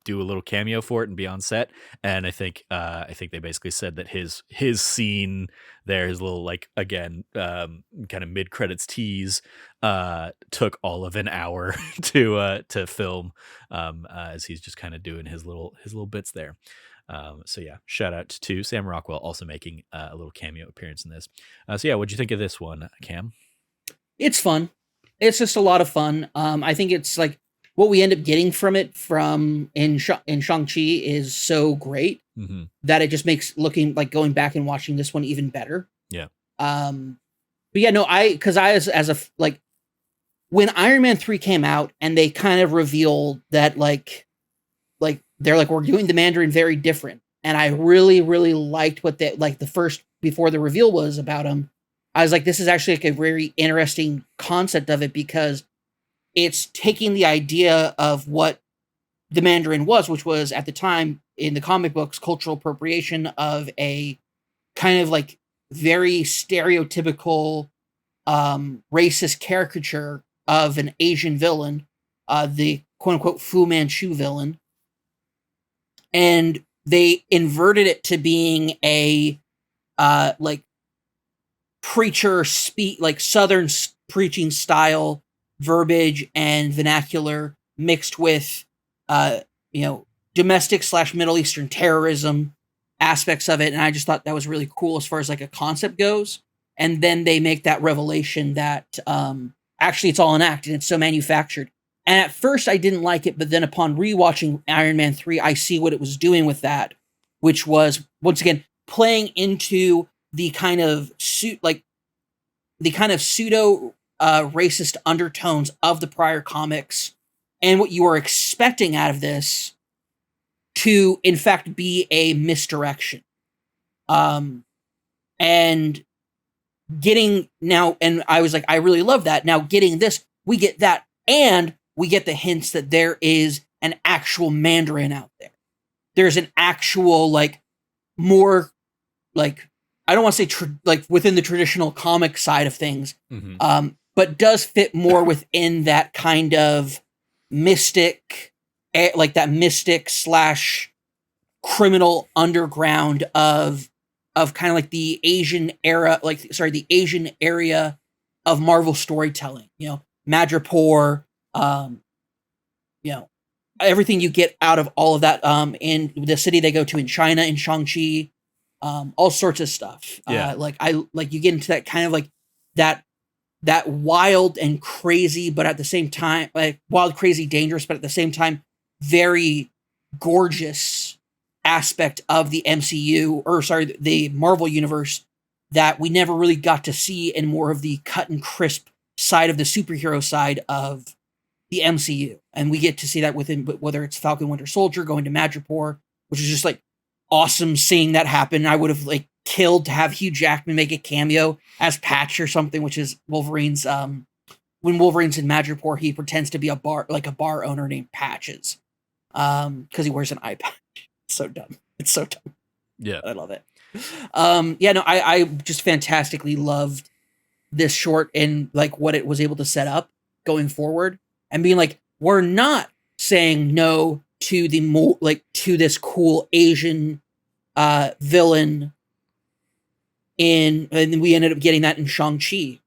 do a little cameo for it and be on set. And I think they basically said that his scene there, his little like again kind of mid credits tease, took all of an hour to film, as he's just kind of doing his little bits there. So yeah, shout out to Sam Rockwell also making a little cameo appearance in this. So yeah, what'd you think of this one, Cam? It's fun. It's just a lot of fun. I think it's like what we end up getting from it in Shang-Chi is so great that it just makes going back and watching this one even better. Yeah. But yeah, no, when Iron Man 3 came out and they kind of revealed that like they're like, we're doing the Mandarin very different. And I really, really liked what they like the first before the reveal was about him. I was like, this is actually like a very interesting concept of it, because it's taking the idea of what the Mandarin was, which was at the time in the comic books, cultural appropriation of a kind of like very stereotypical racist caricature of an Asian villain, the quote unquote Fu Manchu villain. And they inverted it to being a like preacher like Southern preaching style verbiage and vernacular mixed with domestic / Middle Eastern terrorism aspects of it. And I just thought that was really cool as far as like a concept goes. And then they make that revelation that actually it's all an act and it's so manufactured. And at first I didn't like it, but then upon rewatching Iron Man 3, I see what it was doing with that, which was, once again, playing into the kind of suit, like the kind of pseudo racist undertones of the prior comics and what you are expecting out of this to, in fact, be a misdirection. And getting now, and I was like, I really love that. Now getting this, we get that, and we get the hints that there is an actual Mandarin out there. There's an actual, like, more, like, I don't want to say like within the traditional comic side of things, but does fit more within that kind of mystic, like that mystic / criminal underground of kind of like the Asian era, the Asian area of Marvel storytelling. You know, Madripoor, you know, everything you get out of all of that in the city they go to in China, in Shang-Chi, all sorts of stuff. Yeah. Like you get into that kind of like that wild and crazy, but at the same time, like wild, crazy, dangerous, but at the same time, very gorgeous aspect of the MCU, or sorry, the Marvel universe that we never really got to see in more of the cut and crisp side of the superhero side of the MCU. And we get to see that within, whether it's Falcon Winter Soldier going to Madripoor, which is just like awesome seeing that happen. I would have like killed to have Hugh Jackman make a cameo as Patch or something, which is Wolverine's, when Wolverine's in Madripoor, he pretends to be a bar owner named Patches. Because he wears an eye patch. It's so dumb. It's so dumb. Yeah. I love it. I just fantastically loved this short and like what it was able to set up going forward, and being like, we're not saying no to the to this cool Asian villain and we ended up getting that in Shang-Chi.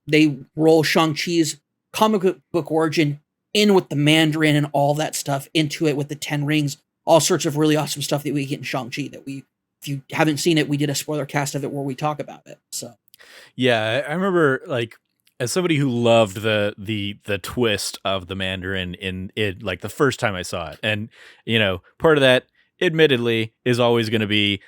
They roll Shang-Chi's comic book origin in with the Mandarin and all that stuff into it with the 10 rings, all sorts of really awesome stuff that we get in Shang-Chi that if you haven't seen it, we did a spoiler cast of it where we talk about it. So yeah, I remember, like, as somebody who loved the twist of the Mandarin in it, like the first time I saw it, and you know, part of that admittedly is always going to be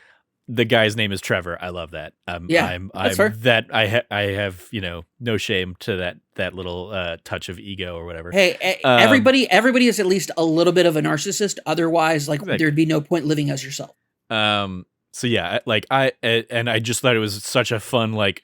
the guy's name is Trevor. I love that. That's fair. That I have, you know, no shame to that little touch of ego or whatever. Hey, everybody is at least a little bit of a narcissist. Otherwise, like, exactly. There'd be no point living as yourself. So yeah, like I just thought it was such a fun, like,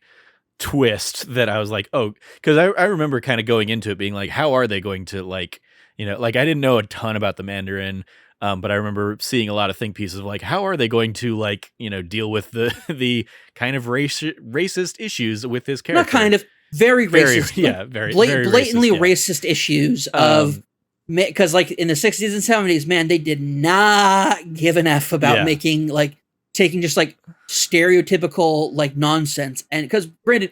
twist that I was like, oh, because I remember kind of going into it being like, how are they going to, like, you know, like I didn't know a ton about the Mandarin. But I remember seeing a lot of think pieces of like, how are they going to, like, you know, deal with the kind of racist issues with his character? Not kind of, very racist. Very blatantly very racist issues of, because like in the 60s and 70s, man, they did not give an F about making, like, taking just like stereotypical like nonsense. And because granted,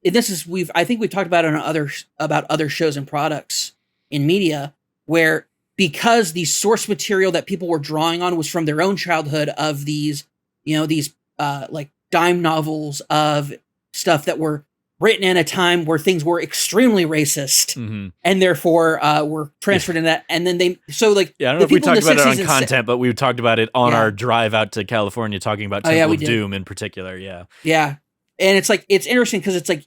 I think we've talked about it on other shows and products in media where, because the source material that people were drawing on was from their own childhood of these, you know, these like dime novels of stuff that were written in a time where things were extremely racist, and therefore were transferred in that. And then I don't know if we talked about it on content, but we talked about it on our drive out to California, talking about Temple of Doom in particular. Yeah. And it's like, it's interesting because it's like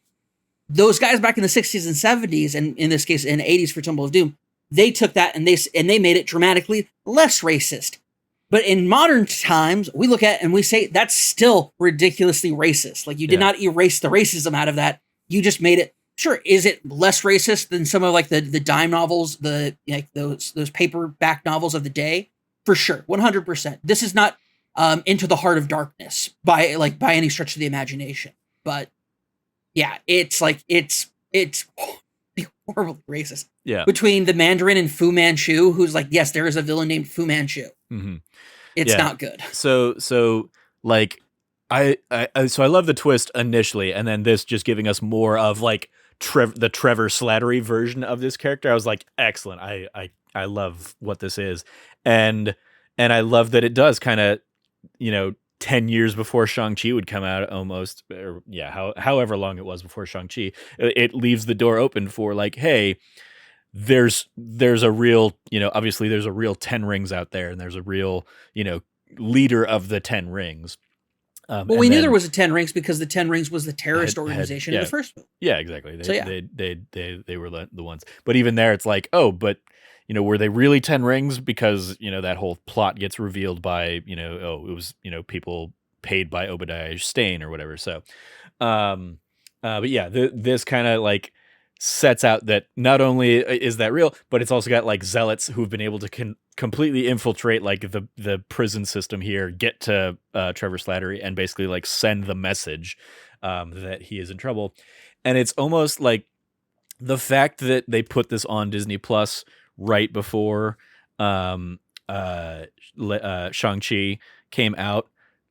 those guys back in the 60s and 70s, and in this case in the 80s for Temple of Doom, they took that and they made it dramatically less racist. But in modern times, we look at it and we say that's still ridiculously racist. Like, you did not erase the racism out of that. You just made it. Sure, is it less racist than some of like the dime novels, the like those paperback novels of the day? For sure, 100%. This is not Into the Heart of Darkness by any stretch of the imagination. But yeah, it's like it's horribly racist. Yeah. Between the Mandarin and Fu Manchu, who's like, yes, there is a villain named Fu Manchu. It's not good. So like I love the twist initially, and then this just giving us more of like the Trevor Slattery version of this character. I was like, excellent. I love what this is, and I love that it does kind of, you know, 10 years before Shang-Chi would come out, almost, or however long it was before Shang-Chi, it leaves the door open for like, hey, there's a real, you know, obviously there's a real 10 rings out there, and there's a real, you know, leader of the 10 rings. Well, we knew there was a 10 Rings because the 10 Rings was the terrorist organization in yeah. the first movie. Yeah, exactly. They, So, yeah. they were the ones. But even there, it's like, oh, but were they really 10 rings? Because that whole plot gets revealed by it was people paid by Obadiah Stane or whatever. So, but yeah, this kind of like sets out that not only is that real, but it's also got like zealots who've been able to completely infiltrate like the prison system here, get to Trevor Slattery, and basically like send the message that he is in trouble. And it's almost like the fact that they put this on Disney Plus right before Shang-Chi came out,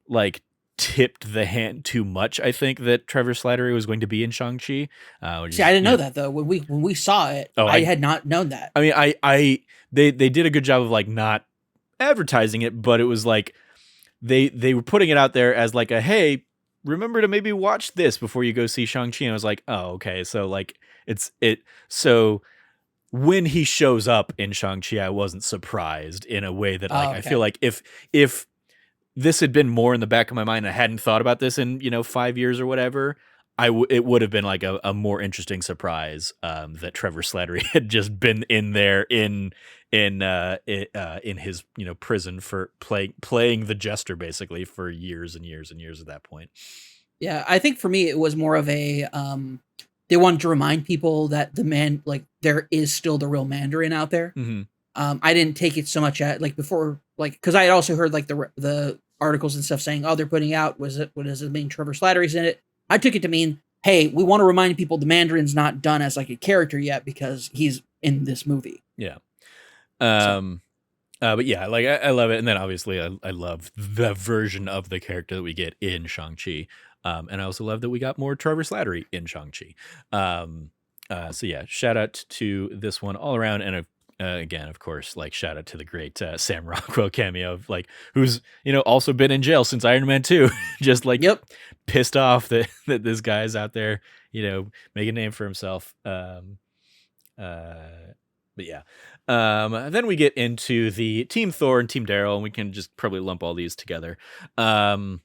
like tipped the hand too much. I think that Trevor Slattery was going to be in Shang-Chi. See, I didn't know that though. When we saw it, I had not known that. I mean, they did a good job of like not advertising it, but it was like they were putting it out there as like a, hey, remember to maybe watch this before you go see Shang-Chi. And I was like, oh, okay. So like so when he shows up in Shang-Chi, I wasn't surprised in a way that like, I feel like if this had been more in the back of my mind, I hadn't thought about this in 5 years or whatever, it would have been like a more interesting surprise that Trevor Slattery had just been in there in his prison for playing the jester basically for years and years and years at that point. Yeah, I think for me it was more of a they wanted to remind people that there is still the real Mandarin out there. Mm-hmm. I didn't take it so much at like before, like because I had also heard like the articles and stuff saying, oh, they're putting out what does it mean Trevor Slattery's in it. I took it to mean, hey, we want to remind people the Mandarin's not done as like a character yet because he's in this movie. Yeah. But yeah, like I love it, and then obviously I love the version of the character that we get in Shang-Chi. And I also love that we got more Trevor Slattery in Shang-Chi. So yeah, shout out to this one all around. And again, of course, like shout out to the great Sam Rockwell cameo of like, who's, also been in jail since Iron Man 2, just like pissed off that this guy's out there, making a name for himself. But yeah. Then we get into the Team Thor and Team Daryl, and we can just probably lump all these together. This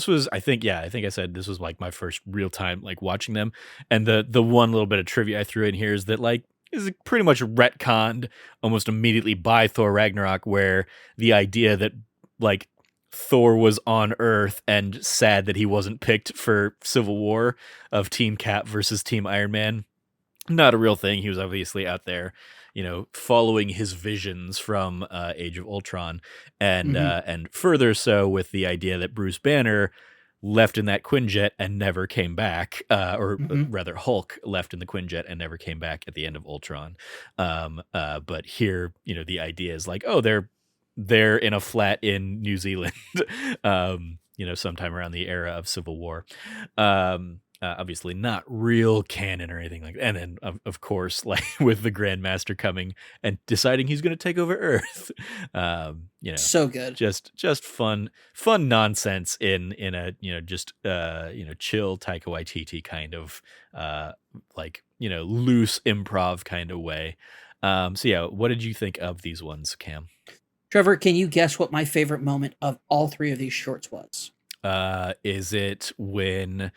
was, I think I said this was like my first real time like watching them, and the one little bit of trivia I threw in here is that like is pretty much retconned almost immediately by Thor Ragnarok, where the idea that like Thor was on Earth and sad that he wasn't picked for Civil War of Team Cap versus Team Iron Man, not a real thing. He was obviously out there, following his visions from Age of Ultron, and further so with the idea that Bruce Banner left in that Quinjet and never came back, rather Hulk left in the Quinjet and never came back at the end of Ultron. But here, the idea is like, oh, they're in a flat in New Zealand, sometime around the era of Civil War. Obviously not real canon or anything like that. And then of course, like with the Grandmaster coming and deciding he's going to take over Earth, so good, just fun nonsense in a chill Taika Waititi kind of loose improv kind of way. So yeah, what did you think of these ones, Cam? Trevor, can you guess what my favorite moment of all three of these shorts was? Is it when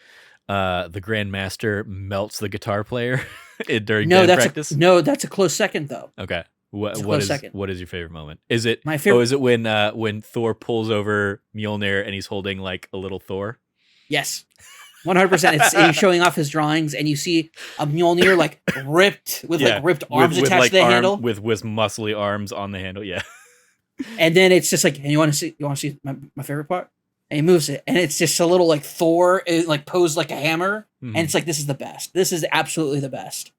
the Grandmaster melts the guitar player during band practice? That's a close second, though. Okay. What is your favorite moment? Is it my favorite? Oh, is it when Thor pulls over Mjolnir and he's holding like a little Thor? Yes. 100%. He's showing off his drawings, and you see a Mjolnir like ripped with ripped arms attached to the handle, with muscly arms on the handle. Yeah. And then it's just like, and you want to see my favorite part? And he moves it, and it's just a little like Thor, like posed like a hammer, and it's like, this is the best. This is absolutely the best,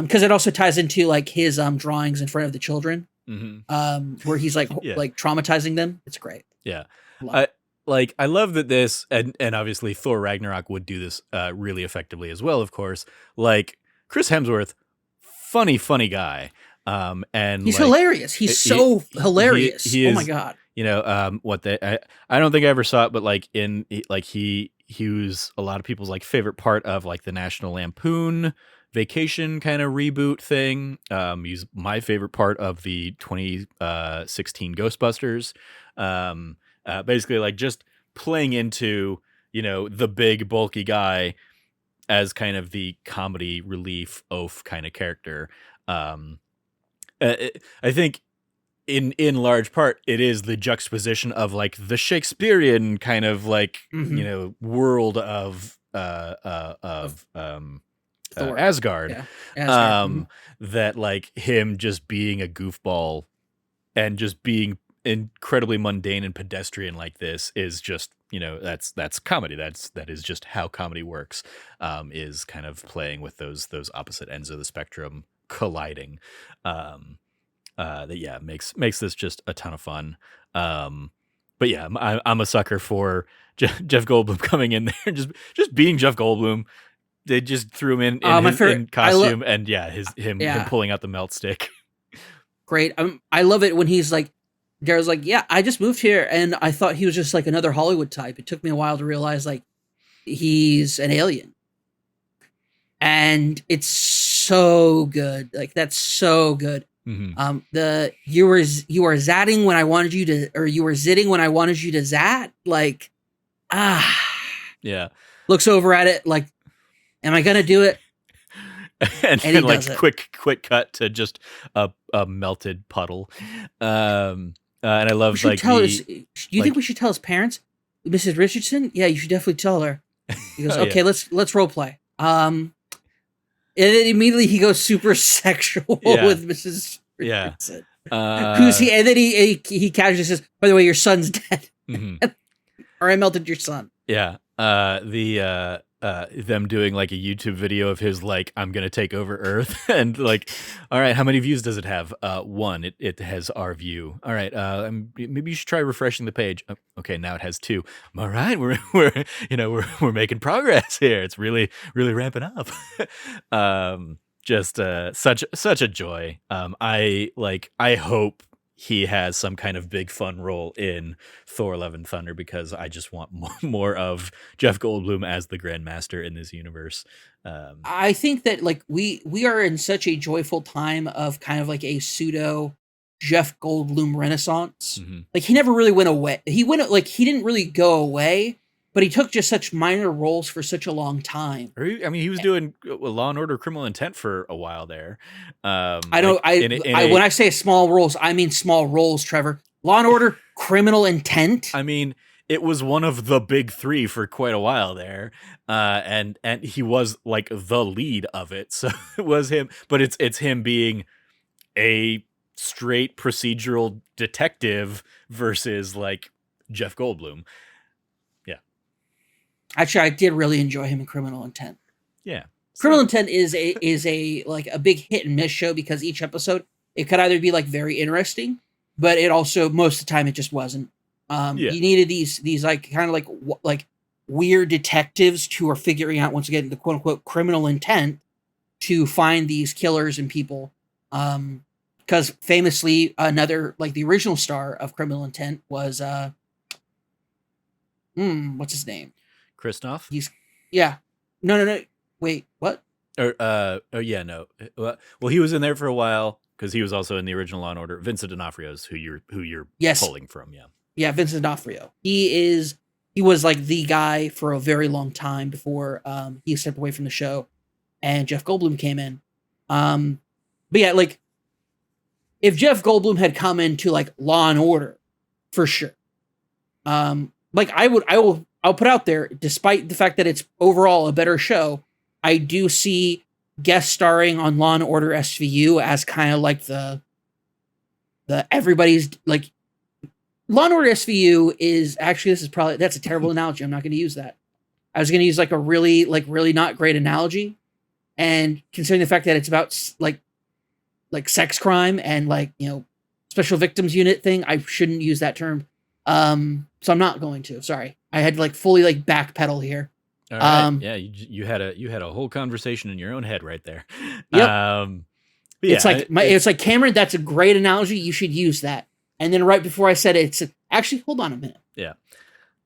because it also ties into like his drawings in front of the children, where he's like like traumatizing them. It's great. Yeah, I love that this, and obviously Thor Ragnarok would do this really effectively as well. Of course, like Chris Hemsworth, funny guy, and he's hilarious. He's so hilarious. He is, oh my god. I don't think I ever saw it, but like he was a lot of people's like favorite part of like the National Lampoon Vacation kind of reboot thing. He's my favorite part of the 2016 Ghostbusters. Basically like just playing into, the big bulky guy as kind of the comedy relief oaf kind of character. I think in large part it is the juxtaposition of like the Shakespearean kind of like world of Asgard, Asgard. that like him just being a goofball and just being incredibly mundane and pedestrian like this is just, that's comedy. That is just how comedy works, is kind of playing with those opposite ends of the spectrum colliding. That makes this just a ton of fun. But yeah, I'm a sucker for Jeff Goldblum coming in there, just being Jeff Goldblum. They just threw him in costume, and him pulling out the melt stick. Great. I love it when he's like, Daryl's like, yeah, I just moved here, and I thought he was just like another Hollywood type. It took me a while to realize like he's an alien, and it's so good. Like that's so good. Mm-hmm. You were zatting when I wanted you to, or you were zitting when I wanted you to zat. Like, yeah. Looks over at it like, am I gonna do it? and then like quick cut to just a melted puddle. And I love like do you think we should tell his parents, Mrs. Richardson? Yeah, you should definitely tell her. He goes, okay, let's role play. And then immediately he goes super sexual with Mrs. Richardson. Who's he? And then he casually says, by the way, your son's dead. Mm-hmm. Or I melted your son. Yeah. Them doing like a YouTube video of his like, I'm gonna take over Earth, and like, all right, how many views does it have? 1. It has our view. All right, maybe you should try refreshing the page. Okay, now it has 2. All right, we're making progress here. It's really ramping up. Just such a joy. I hope he has some kind of big fun role in Thor: Love and Thunder, because I just want more of Jeff Goldblum as the Grandmaster in this universe. I think that like we are in such a joyful time of kind of like a pseudo Jeff Goldblum renaissance. Mm-hmm. Like he never really went away. He didn't really go away, but he took just such minor roles for such a long time. He was doing Law and Order: Criminal Intent for a while there. When I say small roles, I mean small roles, Trevor. Law and Order: Criminal Intent. I mean, it was one of the big 3 for quite a while there, and he was like the lead of it. So it was him, but it's him being a straight procedural detective versus like Jeff Goldblum. Actually, I did really enjoy him in Criminal Intent. Yeah. Criminal Intent is a like a big hit and miss show, because each episode it could either be like very interesting, but it also most of the time it just wasn't. You needed these like kind of like weird detectives who are figuring out, once again, the quote unquote criminal intent to find these killers and people. Because famously, another like the original star of Criminal Intent was what's his name? Christoph? No. Wait, what? Well, he was in there for a while because he was also in the original Law and Order. Vincent D'Onofrio's who you're pulling from, Yeah, Vincent D'Onofrio. He was like the guy for a very long time before he stepped away from the show, and Jeff Goldblum came in. But yeah, like if Jeff Goldblum had come into like Law and Order, for sure. Like I'll put out there, despite the fact that it's overall a better show, I do see guest starring on Law and Order SVU as kind of like the everybody's like Law and Order SVU is actually, that's a terrible analogy. I'm not going to use that. I was going to use like a really not great analogy, and considering the fact that it's about like sex crime and like, special victims unit thing, I shouldn't use that term. So I'm not going to. Sorry, I had to like fully like backpedal here. All right. You had a whole conversation in your own head right there. Yep. It's like Cameron. That's a great analogy. You should use that. And then right before I said it, actually, hold on a minute. Yeah.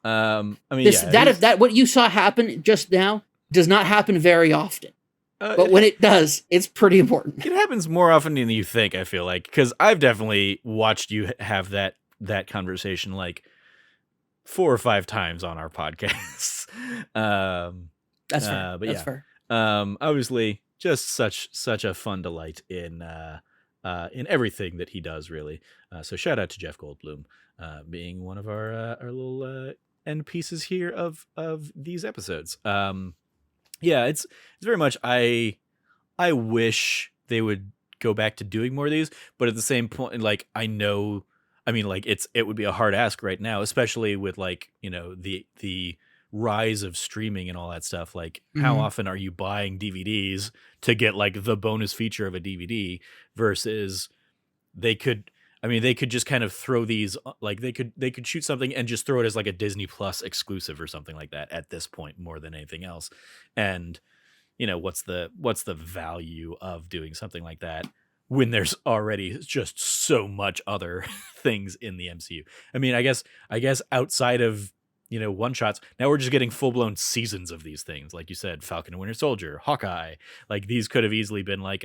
What you saw happen just now does not happen very often. But when it does, it's pretty important. It happens more often than you think, I feel like, because I've definitely watched you have that conversation like 4 or 5 times on our podcasts. That's fair. But That's yeah, fair. obviously just such a fun delight in everything that he does, really. So shout out to Jeff Goldblum, being one of our little end pieces here of these episodes. Yeah, it's very much I wish they would go back to doing more of these, but at the same point, like I mean, like it would be a hard ask right now, especially with like, you know, the rise of streaming and all that stuff. Like, how Mhm. often are you buying DVDs to get like the bonus feature of a DVD versus they could, I mean, they could just kind of throw these like they could shoot something and just throw it as like a Disney Plus exclusive or something like that at this point more than anything else. And you know, what's the value of doing something like that when there's already just so much other things in the MCU? I mean, I guess outside of, you know, one shots, now we're just getting full blown seasons of these things. Like you said, Falcon and Winter Soldier, Hawkeye, like these could have easily been like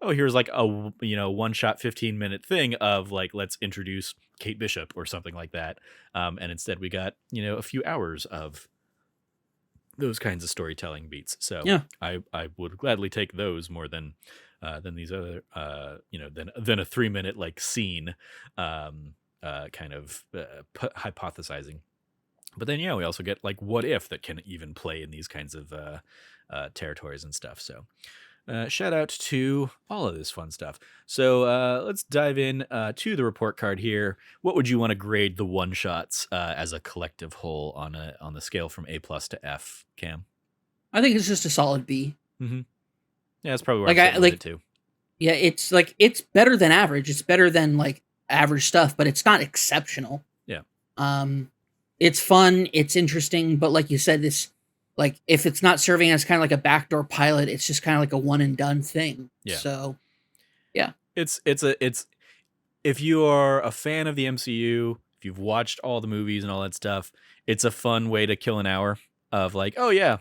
here's like a, you know, one shot 15-minute thing of like, let's introduce Kate Bishop or something like that. And instead we got, you know, a few hours of those kinds of storytelling beats. So Yeah. I would gladly take those more than these other you know, than a 3-minute like scene kind of hypothesizing. But then yeah, we also get like what if that can even play in these kinds of territories and stuff. So shout out to all of this fun stuff. So let's dive in to the report card here. What would you want to grade the one shots as a collective whole on the scale from A+ to F, Cam? I think it's just a solid B. Mm-hmm. Yeah, that's probably where Like I'm I sitting with like it too. yeah, it's better than average. It's better than like average stuff, but it's not exceptional. Yeah. It's fun, it's interesting, but like you said, this like if it's not serving as kind of like a backdoor pilot, it's just kind of like a one and done thing. Yeah. So, yeah. It's if you are a fan of the MCU, if you've watched all the movies and all that stuff, it's a fun way to kill an hour of like, oh yeah,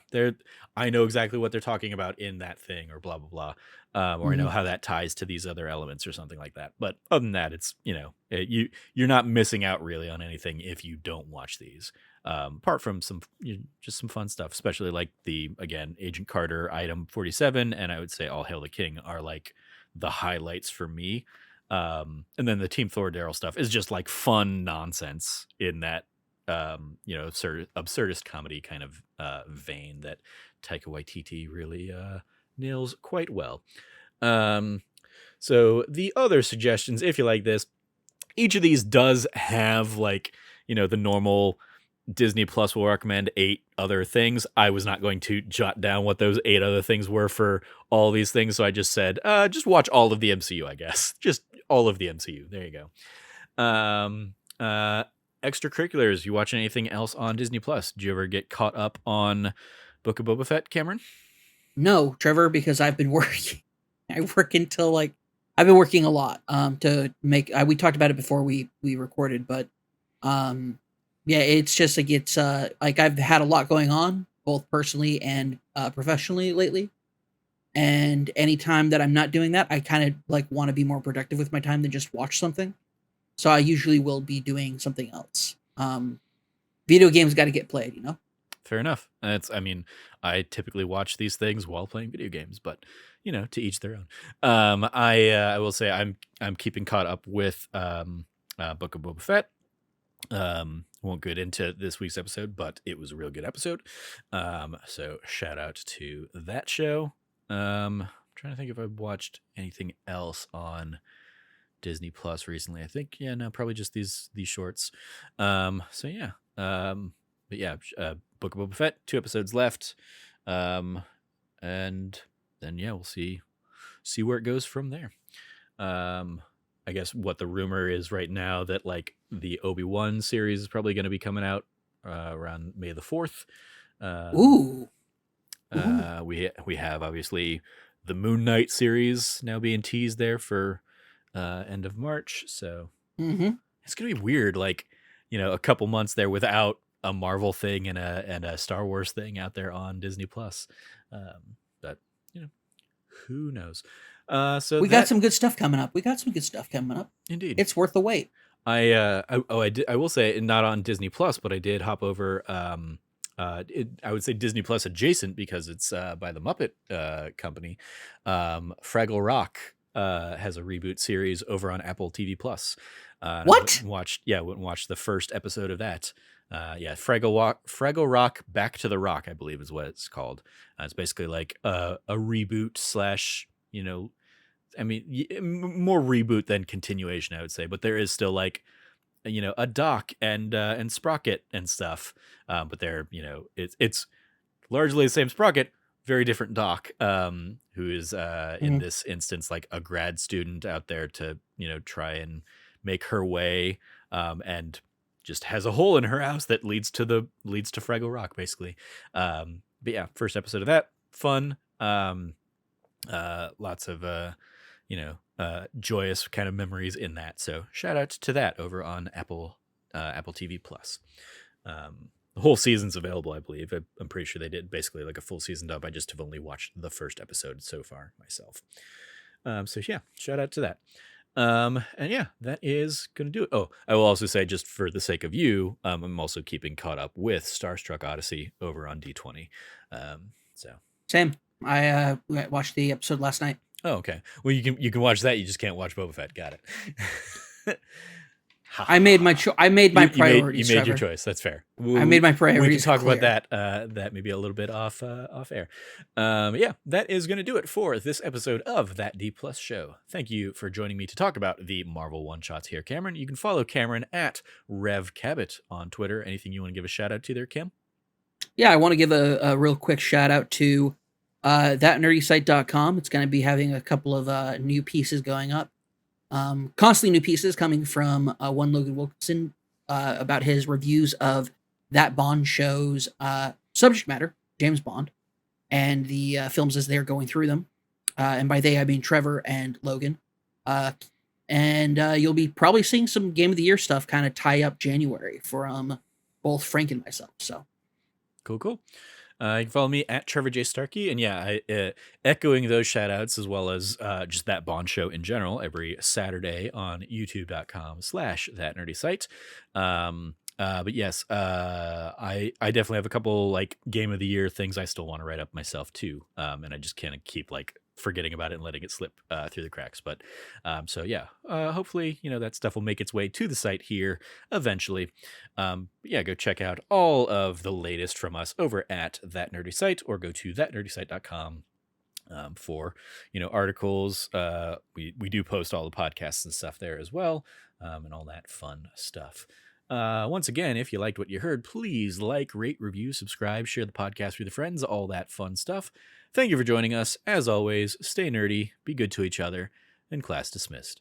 I know exactly what they're talking about in that thing or blah blah blah. Or I know how that ties to these other elements or something like that. But other than that, it's, you know, you're not missing out really on anything if you don't watch these. Apart from just some fun stuff, especially like again, Agent Carter item 47, and I would say All Hail the King are like the highlights for me. And then the Team Thor Daryl stuff is just like fun nonsense in that you know, absurdist comedy kind of vein that Taika Waititi really nails quite well. So the other suggestions, if you like this, each of these does have like, you know, the normal Disney Plus will recommend 8 other things. I was not going to jot down what those 8 other things were for all these things, so I just said, just watch all of the MCU, I guess. Just all of the MCU. There you go. Extracurriculars. You watching anything else on Disney Plus? Did you ever get caught up on Book of Boba Fett, Cameron? No, Trevor, because I've been working. I work until like I've been working a lot to make we talked about it before we recorded, but yeah, it's just like it's like I've had a lot going on both personally and professionally lately. And anytime that I'm not doing that, I kind of like want to be more productive with my time than just watch something. So I usually will be doing something else. Video games got to get played, you know? Fair enough. I mean, I typically watch these things while playing video games, but you know, to each their own. I will say I'm keeping caught up with Book of Boba Fett. Won't get into this week's episode, but it was a real good episode. So shout out to that show. I'm trying to think if I've watched anything else on Disney Plus recently. I think probably just these shorts. So yeah. But yeah, Book of Boba Fett, 2 episodes left. And then yeah, we'll see where it goes from there. I guess what the rumor is right now that like the Obi-Wan series is probably going to be coming out around May the 4th. Ooh. We have obviously the Moon Knight series now being teased there for end of March. So it's going to be weird, like, you know, a couple months there without a Marvel thing and a Star Wars thing out there on Disney Plus. But you know, who knows? So we got some good stuff coming up. Indeed. It's worth the wait. I will say not on Disney Plus, but I did hop over. I would say Disney Plus adjacent because it's by the Muppet company. Fraggle Rock has a reboot series over on Apple TV Plus. What? Went and watched the first episode of that. Fraggle Rock Back to the Rock, I believe is what it's called. It's basically like a reboot slash, I mean, more reboot than continuation, I would say. But there is still like, a Doc and Sprocket and stuff. But they're, it's largely the same Sprocket, very different Doc, who is in this instance like a grad student out there to, try and make her way, and just has a hole in her house that leads to Fraggle Rock, basically. But yeah, first episode of that, fun. Lots of joyous kind of memories in that. So shout out to that over on Apple TV Plus. The whole season's available, I believe. I'm pretty sure they did basically like a full season dub. I just have only watched the first episode so far myself. So yeah, shout out to that. And yeah, that is going to do it. Oh, I will also say, just for the sake of you, I'm also keeping caught up with Starstruck Odyssey over on D20. So same. I watched the episode last night. Oh, okay. Well, you can watch that. You just can't watch Boba Fett. Got it. I made my priorities. You made your choice. That's fair. I made my priorities. We can talk about that maybe a little bit off air. Yeah, that is going to do it for this episode of That D Plus Show. Thank you for joining me to talk about the Marvel one shots here, Cameron. You can follow Cameron at Rev Cabot on Twitter. Anything you want to give a shout out to there, Cam? Yeah, I want to give a real quick shout out to thatnerdysite.com. It's going to be having a couple of new pieces going up. Constantly new pieces coming from one Logan Wilkinson about his reviews of that Bond show's subject matter, James Bond, and the films as they're going through them. And by they, I mean Trevor and Logan. And you'll be probably seeing some Game of the Year stuff kind of tie up January from both Frank and myself. So cool. You can follow me at Trevor J. Starkey. And yeah, echoing those shout outs as well as just that Bond show in general every Saturday on youtube.com/thatnerdysite. But yes, I definitely have a couple like Game of the Year things I still want to write up myself too. And I just can't keep like forgetting about it and letting it slip through the cracks. But so yeah, hopefully, that stuff will make its way to the site here eventually. Yeah, go check out all of the latest from us over at That Nerdy Site, or go to thatnerdysite.com for, articles. We do post all the podcasts and stuff there as well, and all that fun stuff. Once again, if you liked what you heard, please like, rate, review, subscribe, share the podcast with your friends, all that fun stuff. Thank you for joining us. As always, stay nerdy, be good to each other, and class dismissed.